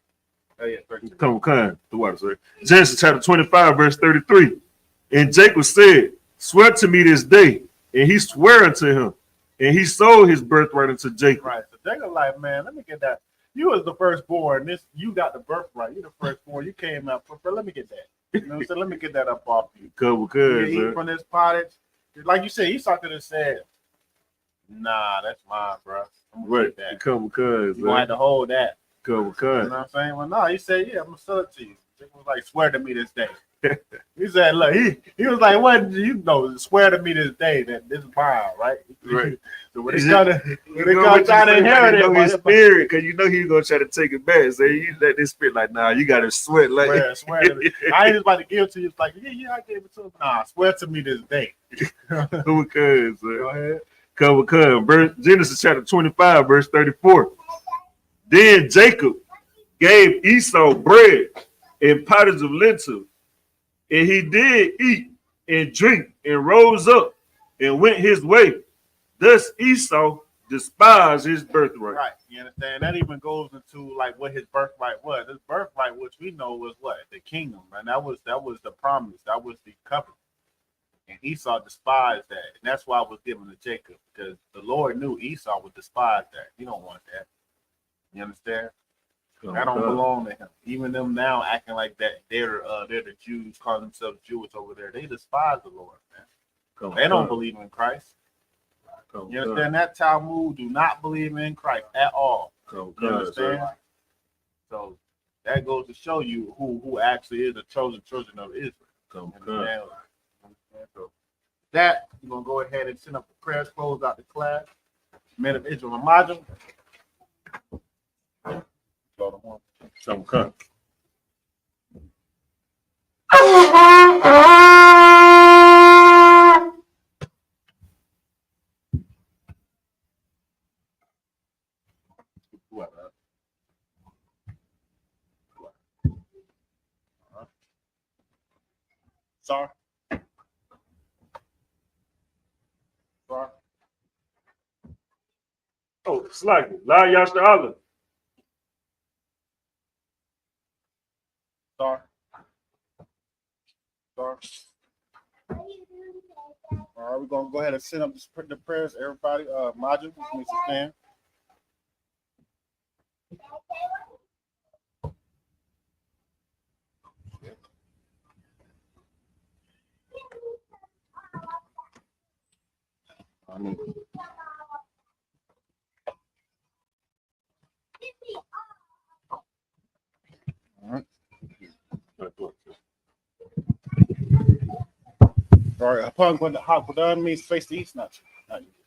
Oh yeah, 33. Come with cuz. The water, sir. Genesis chapter 25, verse 33. And Jacob said, "Swear to me this day," and he swore unto him, and he sold his birthright unto Jacob. Right. So Jacob like, man, let me get that. You was the firstborn. You got the birthright. You the firstborn. You came out. Let me get that. You know what I'm saying? Let me get that up off you. Come with cuz, You sir. eat from this pottage. Like you said, Esau could have said, "Nah, that's mine, bro. I'm gonna Right. get that. Come with cuz, You gonna have sir. to hold that." Come with You know cuz. what I'm saying? Well, no, he said, "Yeah, I'm gonna sell it to you." Jacob was like, "Swear to me this day." He said, "Look, he was like, what? You know, swear to me this day that this is mine, right?" Right. So when they come trying to inherit it, his spirit, because you know he was gonna try to take it back. So you let this spirit like, nah, you gotta sweat like swear to me. I ain't just about to give it to you. It's like, yeah, I gave it to him. Nah, swear to me this day. Come with cuz, sir. Go ahead. Come with cuz. Genesis chapter 25, verse 34. Then Jacob gave Esau bread and pottage of lentils, and he did eat and drink and rose up and went his way. Thus Esau despised his birthright. Right. You understand? That even goes into like what his birthright was. His birthright, which we know was what? The kingdom. And that was the promise. That was the covenant. And Esau despised that. And that's why it was given to Jacob. Because the Lord knew Esau would despise that. He don't want that. You understand? That don't belong to him. Even them now acting like that, they're the Jews, calling themselves Jewish over there. They despise the Lord, man. They don't believe in Christ. You understand? That Talmud do not believe in Christ at all. You understand? So that goes to show you who actually is the chosen children of Israel. So that we're gonna go ahead and send up the prayers, close out the class. Men of Israel, Imagine. Some cut. Sorry. Sorry. Oh, slightly. La Yashta Allah. Sorry. Sorry. All right, we're gonna go ahead and send up the prayers, everybody. Majin, please stand. All right. All right. Upon when the Hakudan means face the east, not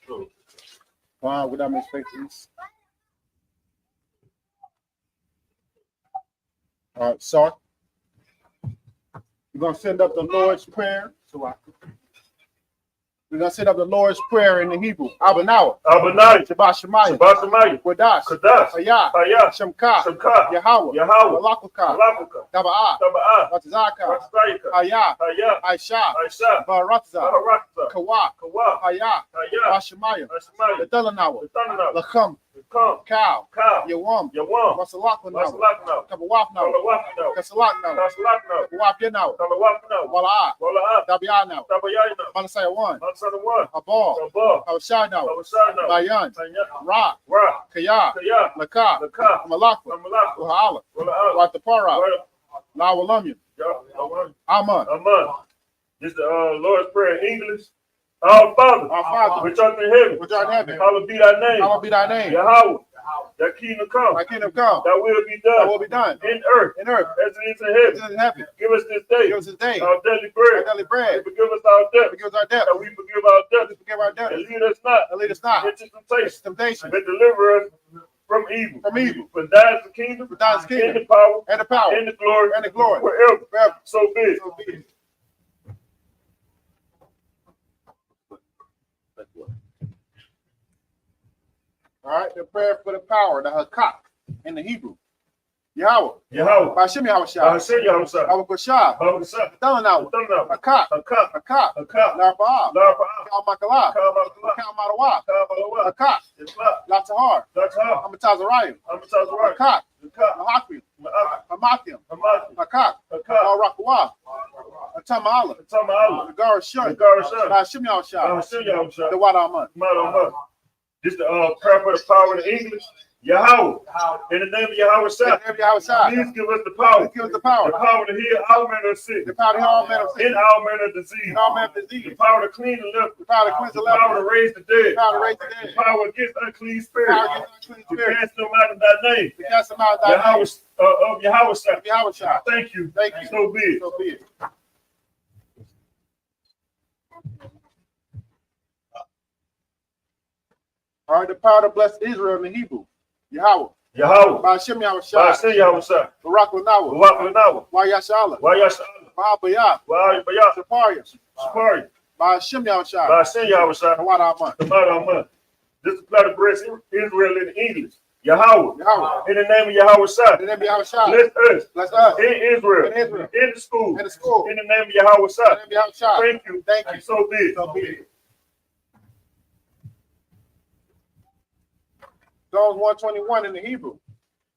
you. Upon when that means face the east. All right, sorry. We're gonna send up the Lord's Prayer. We're gonna set up the Lord's Prayer in the Hebrew. Abanawa. Abanawa. Shabbat Shemayah. Shabbat Shemayah. Kodash. Kodash. Hayah. Hayah. Shemka. Shemka. Yahweh. Yahweh. Malakuka. Malakuka. Taba'ah. Taba'ah. Ratazaka. Ratazaka. Hayah. Hayah. Aisha. Aisha. Baratza. Baratza. Kawa. Kawa. Hayah. Hayah. Ashemaya. Ashemaya. Ladalanawa. Ladalanawa. Lacham. Come. Cow. Cow. Yawam. Yawam. Masalakanawa. Masalakanawa. Kabawafnawa. Kabawafnawa. Kasalaknawa. Kasalaknawa. Kabawafyanawa. Kabawafnawa. Wala'ah. Wala'ah. Tabianawa. Tabayaynawa. Manasaya 1. Mansana 1. Abal. Abal. Kawashanawa. Kawashanawa. Bayan. Tanya. Ra. Ra. Kaya. Kaya. Laka. Laka. Malakwa. Malakwa. Wahala. Wala'ah. Watapara. Lawalamya. Aman. Aman. This is the Lord's Prayer in English. Our Father, which art in heaven, hallowed be thy name. Hallowed be thy name. Yahweh, thy kingdom come. Thy kingdom come. Thy will be done. Thy will be done. In earth. In earth. As it is in heaven. As it is in heaven. Give us this day. Give us this day. Our daily bread. Our daily bread. And forgive us our debt. Forgive us our debt. And we forgive our debtors. Forgive our debtors. And lead us not. And lead us not. Into temptation. Temptation. But deliver us from evil. From evil. For thine is the kingdom. For thine is the kingdom. And the power. And the power. And the glory. And the glory. Forever. Forever. So be it. So be it. All right, the prayer for the power, the hakak in the Hebrew. Yahweh. Yahweh. Bashim Yahweh Shah. Ba'ashem Yahushua. Awakashah. Babakasha. Thanawa. Thanawa. Akak. Akak. Akak. Akak. Larba'a. Larba'a. Kalmakala. Kalmakala. Kalmarawa. Kalmalawa. Akak. Isla. Latahar. Latahar. Amatazarayim. Amatazarayim. Akak. Akak. Mahakim. Hamakim. Hamakim. Akak. Akak. Al-Rakawa. Atama'ala. Atama'ala. Nagara Shun. Nagara Shun. Bashim Yahweh Shah. Ba'ashem Yahushua. The Wadaman. Ma'alaman. This the prayer for the power in English. Yahweh, in the name of Yahweh Shah, please give us the power. Please give us the power. The power to heal all manner of sick. The power to heal all manner of sick. In all manner of disease. In all manner of disease. The power to clean the leper. The power to cleanse the The leper. power to raise the dead. The power to raise the dead. The power against unclean The spirits. power against unclean To spirits. cast them out in thy name. To cast them out of thy name. Yahweh, of Yahweh Shah. Yahweh Shah. Thank you. Thank you. So be it. So be it. All right, the power to bless Israel in Hebrew. Yahweh. Yahweh. Ba'ashem Yahweh Shah. Ba'ashem Yahweh Shah. Barak Lanawa. Barak Lanawa. Wayashala. Wayashala. Ma'abayah. Wa'abayah. Saparia. Shapari. Ba'ashem Yahweh Shah. Ba'ashem Yahweh Shah. Tawadaman. Tawadaman. This is the bless Israel in English. Yahweh. Yahweh. In the name of Yahweh Shah. In the name of Yahweh Shah. Bless us. Bless us. In Israel. In Israel. In the school. In the school. In the name of Yahweh Shah. In the name of Yahweh Shah. Thank you. Thank you. So be it. So be it. Psalms 121 in the Hebrew.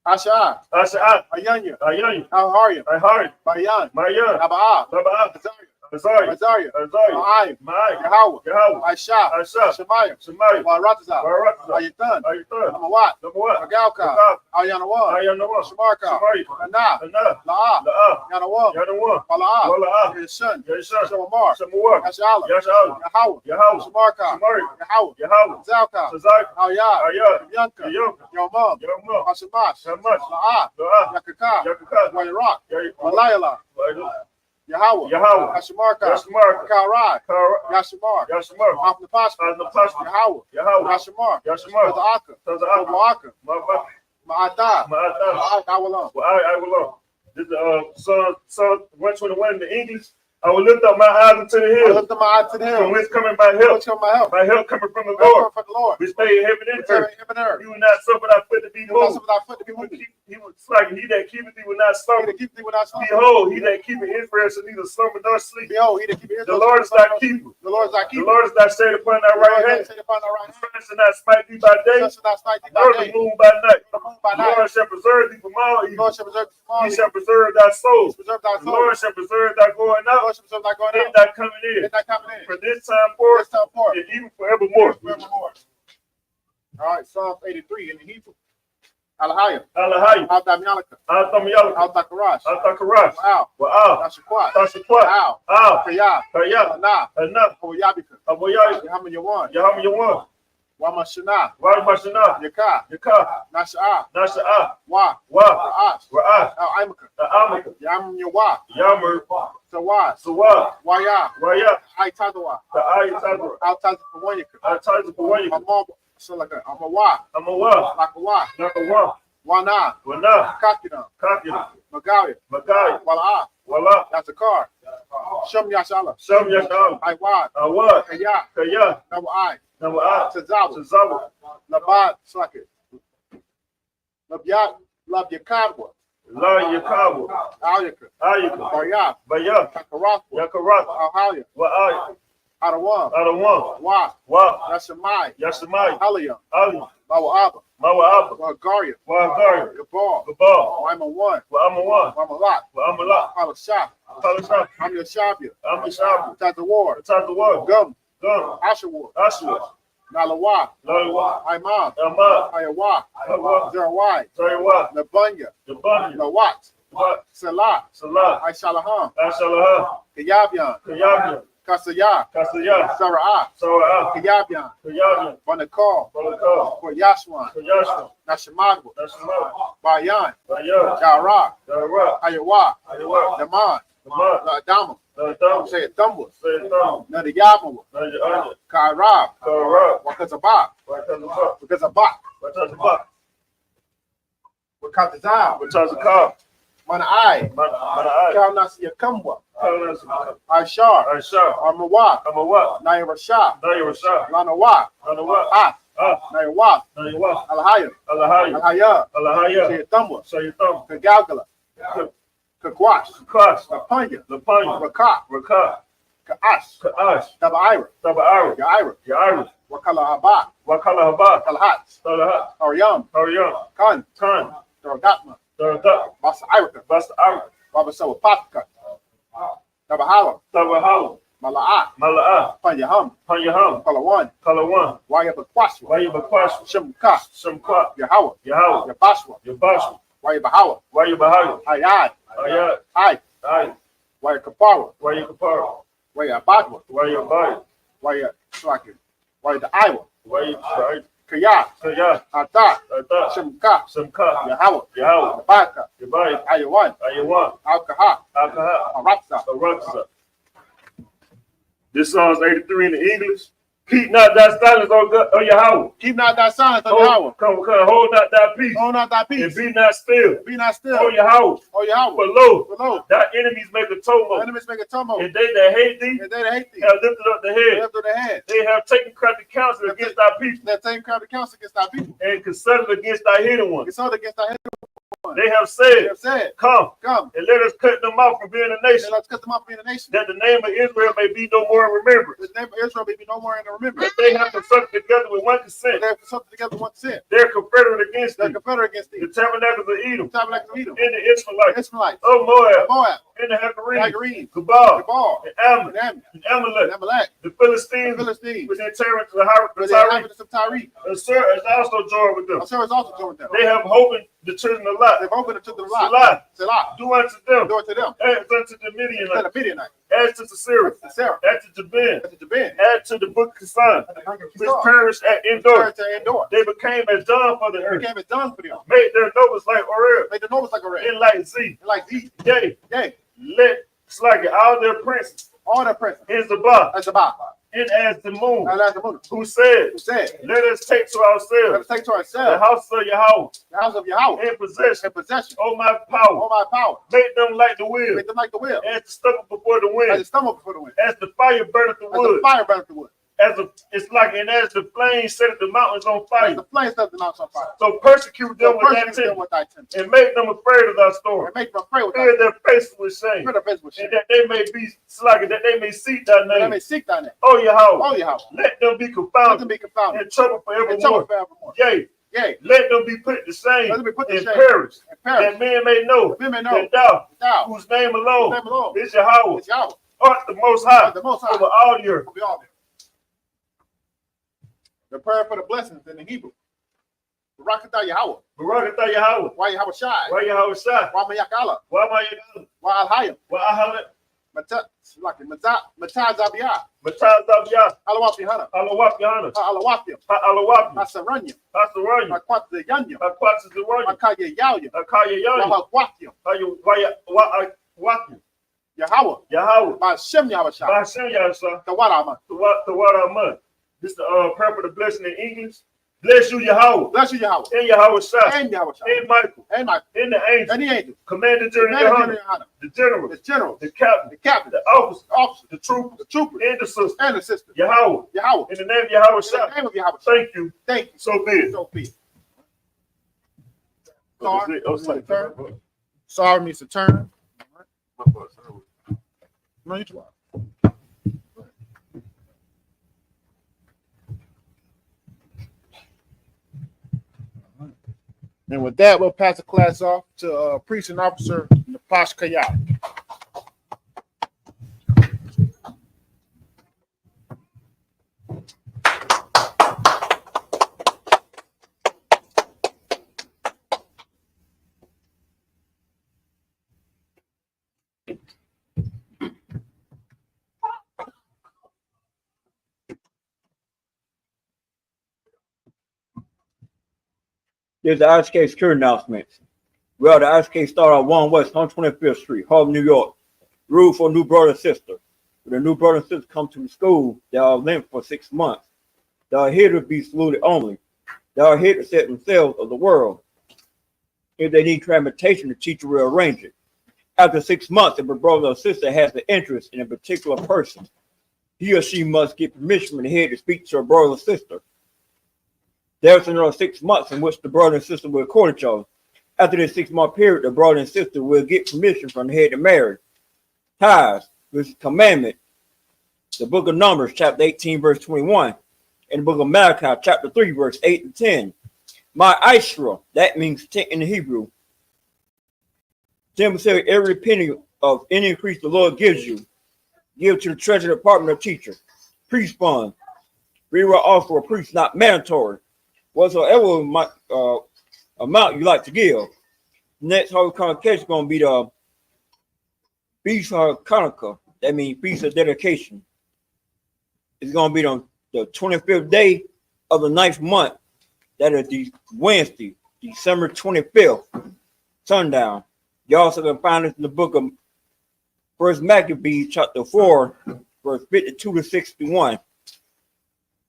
Asha. Asha. Ayanya. Ayanya. Al-Haryam. Al-Haryam. Bayan. Mayan. Aba'ah. Aba'ah. Azariah. Azariah. Ma'ayim. Ma'ayim. Yahweh. Yahweh. Aisha. Aisha. Shemaiah. Shemaiah. Waratazah. Waratazah. Ayatan. Ayatan. Amawat. Amawat. Magalka. Magalka. Ayanawan. Ayanawan. Shamarka. Shamarka. Ana. Ana. La'ah. La'ah. Yanawan. Yanawan. Wala'ah. Wala'ah. Yeshun. Yeshun. Shamamar. Shamawar. Yashala. Yashala. Yahweh. Yahweh. Shamarka. Shamarka. Yahweh. Yahweh. Zalka. Zalka. Ayah. Ayah. Yanka. Yanka. Yomam. Yomam. Hashamash. Shamash. La'ah. La'ah. Yakaka. Yakaka. Wayarak. Yakaka. Malayala. Yahweh. Yahweh. Yashamarka. Yashamarka. Karai. Karai. Yashamar. Yashamar. Afnapashka. Afnapashka. Yahweh. Yahweh. Yashamar. Yashamar. Taza'aka. Taza'aka. Ma'aka. Ma'aka. Ma'ata. Ma'ata. Awalam. Well, I will love. This is Psalm 121 in the English. I will lift up my eyes unto the I hills. lift up my eyes to the hill. From whence coming my help? Which come my help? My help coming from the Help Lord, from the Lord. which made heaven and Which made earth. heaven and earth. You will not suffer thy foot to be You will not moved. suffer thy foot to be moved. He was like he that keepeth thee will not He slumber. that keepeth thee will not slumber. Behold, he that keepeth Israel shall neither slumber nor sleep. Behold, he that keepeth The Israel. Lord is thy keeper. The Lord is thy The keeper. Lord is thy shade upon thy The Lord right is thy hand. shade upon thy right The hand. sun shall not smite thee by The day, sun shall not smite thee by nor the day. moon by night. The moon by The Lord night. shall preserve thee from all The evil. Lord shall preserve thee from all He evil. shall preserve thy soul. Preserve thy The soul. Lord shall preserve thy going The out Lord shall preserve thy going and out. thy coming in. And thy coming in. From this time forth This time forth. and even forevermore. Forevermore. All right, Psalms 83 in the Hebrew. Alahaya. Alahaya. Al-Damyalaka. Al-Tamiyalaka. Al-Takarash. Al-Takarash. Wow. Wa'al. Tashakwat. Tashakwat. Al. Al. Kayah. Kayah. Nah. Enough. Yabika. Aboyaya. Yahaman Yawan. Yaham Yawan. Wamashana. Wa'al Yaka. Yaka. Nasha'a. Nasha'a. Wa. Wa. Ra'ash. Ra'ah. Al-Imaka. Ta'amaka. Yam Yawa. Yamur. Sawa. Sawa. Waya. Waya. Aitadawa. Ta'ayatadra. Al-Tazakawanyaka. Al-Tazakawanyaka. Amam. Salaka. Amawa. Amawa. Lakawa. Nakawa. Wana. Wana. Kakina. Kakina. Magawi. Magai. Wala'a. Wala. Yatakar. Shum Yashala. Sham Yashal. Iwad. Awad. Kaya. Kaya. Nawai. Nawa'at. Tazawa. Tazawa. Labad. Slakit. Labyat. Labyakadwa. La Yakawa. Alyaka. Ayaka. Baryat. Baya. Takarathwa. Yakarat. Alhalia. Wa'ay. Adawam. Adawan. Wa. Wa. Yashamai. Yashamai. Aliyam. Ali. Mawa'aba. Mawa'aba. Wagaria. Wa'agari. Gabal. Gabal. Waimawan. Wa'amawan. Wamalat. Wa'amalat. Palashah. Palashah. Amyashabia. Amishabu. Tazawar. Tazawar. Gum. Gum. Ashawar. Ashwa. Nalawa. Lalawa. Imam. Amad. Ayawa. Hawa. Zerawai. Tariwa. Nabunya. Jabanya. Nawat. Wat. Salah. Salah. Aishalaham. Ashalaha. Kayabyan. Kayabya. Kasaya. Kasaya. Sara'ah. Sara'ah. Kayabyan. Kayabya. Banakal. Balakal. For Yashwan. Kayashwa. Nashamadwa. Nashima. Bayan. Bayan. Jara. Dara. Ayawa. Ayawa. Daman. Amad. Adama. Nadam. Say it Thumbwa. Sayadam. Nadiyamawa. Nadya. Kairab. Kara. Wakazabak. Wakazabak. Wakazabak. Wakazabak. Wakazazab. Wakazakab. Mana'ai. Mana'ai. Kalnasiyakambwa. Kalnasiyakambwa. Aishar. Aishar. Armawa. Amawa. Nairashah. Nairashah. Lanawa. Lanawa. Ah. Naiwa, Alahaya, Alahaya, Shayatamba, Kagagala, Kakwash, Lapanya, Raka, Kaash, Tabaira, Yaira, Wakala Haba, Kalhat, Ariam, Khan, Doratma, Basa Irika, Babasawa Patka, Tabahala, Mala'a, Panyaham, Kalawan, Wayabakwash, Shemka, Yahawa, Yabashwa, Wayabahawa, Ayad, Wayakapara, Wayabadwa, Wayada Iowa, Kaya, Ata, Shemka, Yahawa, Yabaka, Ayawan, Alkaha, Arapsa. This song's 83 in the English. Keep not thy silence, O Yahweh. Keep not thy silence, O Yahweh. Come, hold not thy peace. Hold not thy peace. And be not still. Be not still. O Yahweh. For lo, thy enemies make a tumult. And they that hate thee, have lifted up the head. They have taken crafty counsel against thy people. And consulted against thy hidden ones. They have said, come, and let us cut them off from being a nation. That the name of Israel may be no more in remembrance. That they have consulted together with one consent. They're confederate against thee. The tabernacles of Edom. And the Israelites. Oh, Moab. And the Hagarenes. Gebal. And Ammon. And Amalek. The Philistines. With their terror to the Tyre. And Sir is also joined with them. They have opened the children of Lot. Salah. Do unto them. As unto the Midianites. As to the Syrians. As to Jabin. As to the book of Son. Which perished at Endor. They became as dung for the earth. Made their nobles like Orel. And like Z. Yea. Let Slack all their princes. In Zabah. And as the moon, who said, let us take to ourselves the house of Yahweh, in possession. Oh my power, make them like the wheel, as the stubble before the wind, as the fire burneth the wood. As the flames set the mountains on fire. So persecute them with that intent, and make them afraid of thy story. Fear their faces with shame, and that they may be sluggish, that they may seek thy name. Oh Yahweh, let them be confounded, and trouble forevermore. Yea, let them be put to shame and perish, that men may know that thou, whose name alone is Yahweh, art the Most High over all the earth. The prayer for the blessings in the Hebrew. Barakatah Yahweh. Why Yahweh Shai. Why Mayakala. Why Alhayim. Mataz Zabiyah. Alawapihana. Alawapim. Hasaranya. Akwatazanyam. Akaya Yalya. Yahweh. Bashem Yahweh Shai. Tawaraman. This is the prayer for the blessing in English. Bless you, Yahweh. And Yahweh Shai. And Michael. And the angel. Commander General. The general. The captain. The officer. The trooper. And the sister. Yahweh. In the name of Yahweh Shai. Thank you. So be it. Sorry means to turn. No, you too. And with that, we'll pass the class off to Precinct Officer Napash Kayat. There's the ISUPK security announcements. Well, the ISUPK started at 1 West 125th Street, Harlem, New York. Rule for new brother and sister. When the new brother and sister come to the school, they are linked for 6 months. They are here to be saluted only. They are here to set themselves of the world. If they need transportation, the teacher will arrange it. After 6 months, if a brother or sister has an interest in a particular person, he or she must get permission from the head to speak to a brother or sister. There's another 6 months in which the brother and sister will court each other. After this 6-month period, the brother and sister will get permission from the head to marry. Tithes, which is commandment. The book of Numbers, chapter 18, verse 21. And the book of Malachi, chapter 3, verse 8 and 10. My Isra, that means tent in the Hebrew. Tim said, every penny of any increase the Lord gives you, give to the treasury department of teacher. Priest fund. Rewrite off for a priest, not mandatory. Whatsoever amount you like to give. Next Holy Convocation is going to be the Feast of Hanukkah. That means Feast of Dedication. It's going to be on the 25th day of the 9th month. That is the Wednesday, December 25th, sundown. You also can find it in the book of First Maccabees, chapter 4, verse 52 to 61.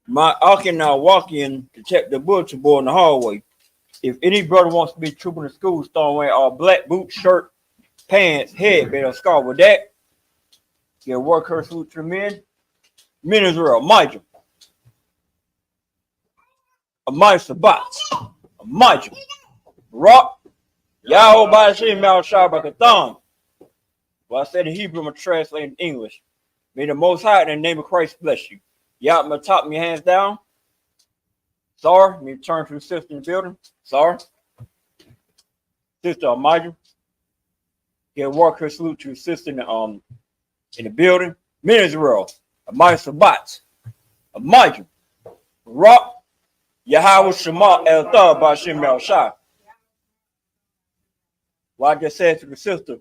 My Akin now walking to check the bulletin board in the hallway. If any brother wants to be trooping to school, start wearing all black boots, shirt, pants, headband, or scarf with that. Get work her salute to the men. Men Israel, Major. Amai Sabbath. Major. Rock. Yahweh by Shem Malshabakathon. Well, I said in Hebrew, I'm going to translate in English. May the Most High in the name of Christ bless you. Y'all, I'm going to top your hands down. Sorry, let me turn to the sister in the building. Sorry. Sister Amaya. Get work her salute to your sister in the building. Men Israel. Amaya Sabbat. Amaya. Rock. Yahweh Shema El Thar Bashim El Shai. Well, I just said to the sister,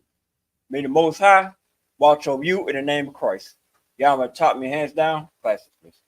may the Most High watch over you in the name of Christ. Y'all, I'm going to top your hands down. Classic, please.